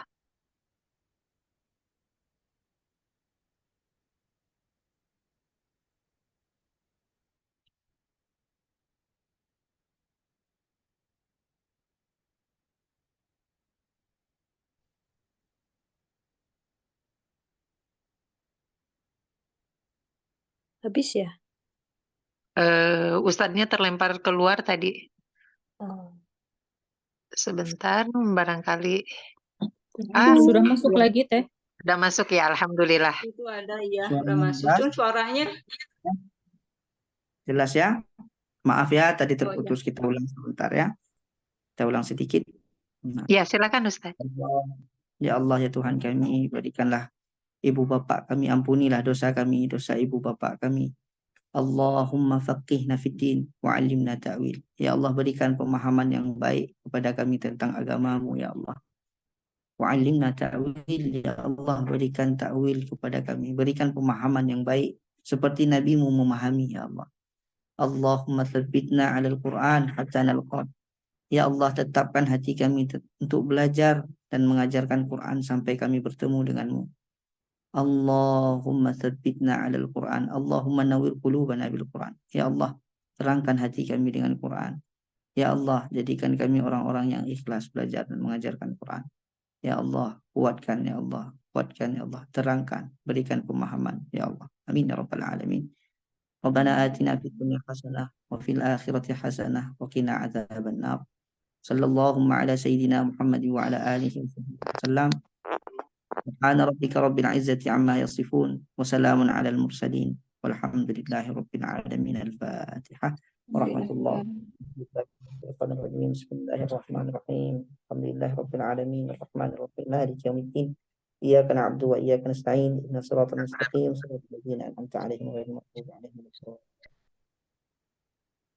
Habis ya? Ustadznya terlempar keluar tadi. Oh. Sebentar, barangkali. Sudah masuk iya. lagi, Teh. Udah masuk ya, alhamdulillah. Itu ada ya, Suaranya udah masuk. jelas? Cuma suaranya Jelas ya? Maaf ya, tadi Oh, terputus. Kita ulang sebentar ya. Kita ulang sedikit. Nah, Ya, silakan Ustadz. ya Allah ya Tuhan kami, berikanlah ibu bapak kami, ampunilah dosa kami, dosa ibu bapak kami. Allahumma faqihna fid din wa 'allimna ta'wil. Ya Allah, berikan pemahaman yang baik kepada kami tentang agamamu ya Allah. Wa 'allimna ta'wil, ya Allah, berikan ta'wil kepada kami, berikan pemahaman yang baik seperti nabimu memahami ya Allah. Allahumma tsabbitna 'alal Qur'an hatta nalqak. Ya Allah, tetapkan hati kami untuk belajar dan mengajarkan Quran sampai kami bertemu denganmu. Allahumma tsabbitna 'alal Qur'an. Allahumma nawwir qulubana bil Qur'an. Ya Allah, terangkan hati kami dengan Quran. Ya Allah, jadikan kami orang-orang yang ikhlas belajar dan mengajarkan Quran. Ya Allah, kuatkan ya Allah, kuatkan ya Allah, terangkan, berikan pemahaman ya Allah. Amin ya rabbal alamin. Rabbana atina fid dunya hasanah wa fil akhirati hasanah wa qina adzaban nar. Sallallahu ala sayyidina Muhammad wa ala alihi wasallam. Subhana rabbika rabbil izzati amma yasifun wa salamun ala al mursalin walhamdulillahi rabbil alamin. Al-Fatihah. Warahmatullahi wabarakatuh. Bismillahirrahmanirrahim. Alhamdulillahi rabbil alamin. Arrahmanir rahim. Maliki yaumiddin. Iyyaka na'budu wa iyyaka nasta'in. Ihdinas siratal mustaqim. Shiratal ladzina an'amta 'alaihim ghairil maghdubi 'alaihim waladdallin.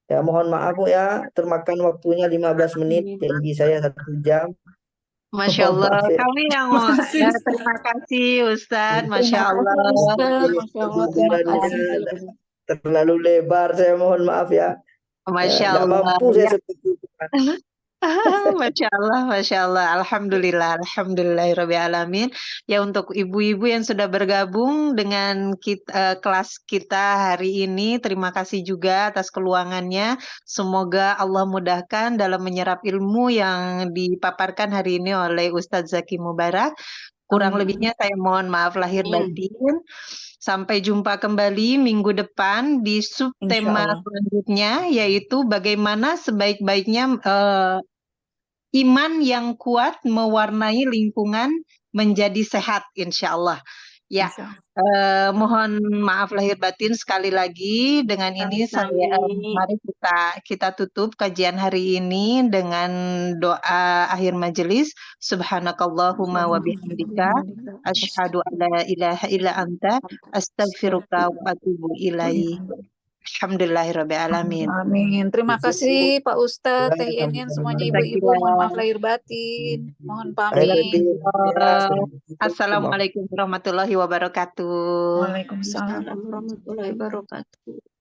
Ya, mohon maaf Bu ya, termakan waktunya 15 menit, janji saya 1 jam. Masya Mohon Allah, maaf ya. kami yang Makasih, ya, Ustaz. terima kasih Ustadz, Masya Terima Allah. kasih, Ustaz. Masya Allah, terima Pembicaranya kasih. terlalu lebar, saya mohon maaf ya. Masya Nggak Allah. mampu saya Ya. seperti itu. Masya Allah, Alhamdulillah, Alhamdulillahirrabbilalamin. Ya, untuk ibu-ibu yang sudah bergabung dengan kelas kita hari ini, terima kasih juga atas keluangannya. Semoga Allah mudahkan dalam menyerap ilmu yang dipaparkan hari ini oleh Ustadz Zaki Mubarak. Kurang lebihnya saya mohon maaf lahir batin. Sampai jumpa kembali minggu depan di subtema Insyaallah. selanjutnya, yaitu bagaimana sebaik-baiknya iman yang kuat mewarnai lingkungan menjadi sehat, insya Allah. Ya, mohon maaf lahir batin sekali lagi. Dengan ini mari kita tutup kajian hari ini dengan doa akhir majelis. Subhanakallahumma wa bihamdika asyhadu an la ilaha illa anta astaghfiruka wa atubu ilaik. Alhamdulillahirrabbilalamin. Amin. Terima kasih Pak Ustadz, Teh Yenien, semuanya ibu-ibu. Mohon maaf lahir batin. Mohon pamit. Assalamualaikum warahmatullahi wabarakatuh. Waalaikumsalam warahmatullahi wabarakatuh.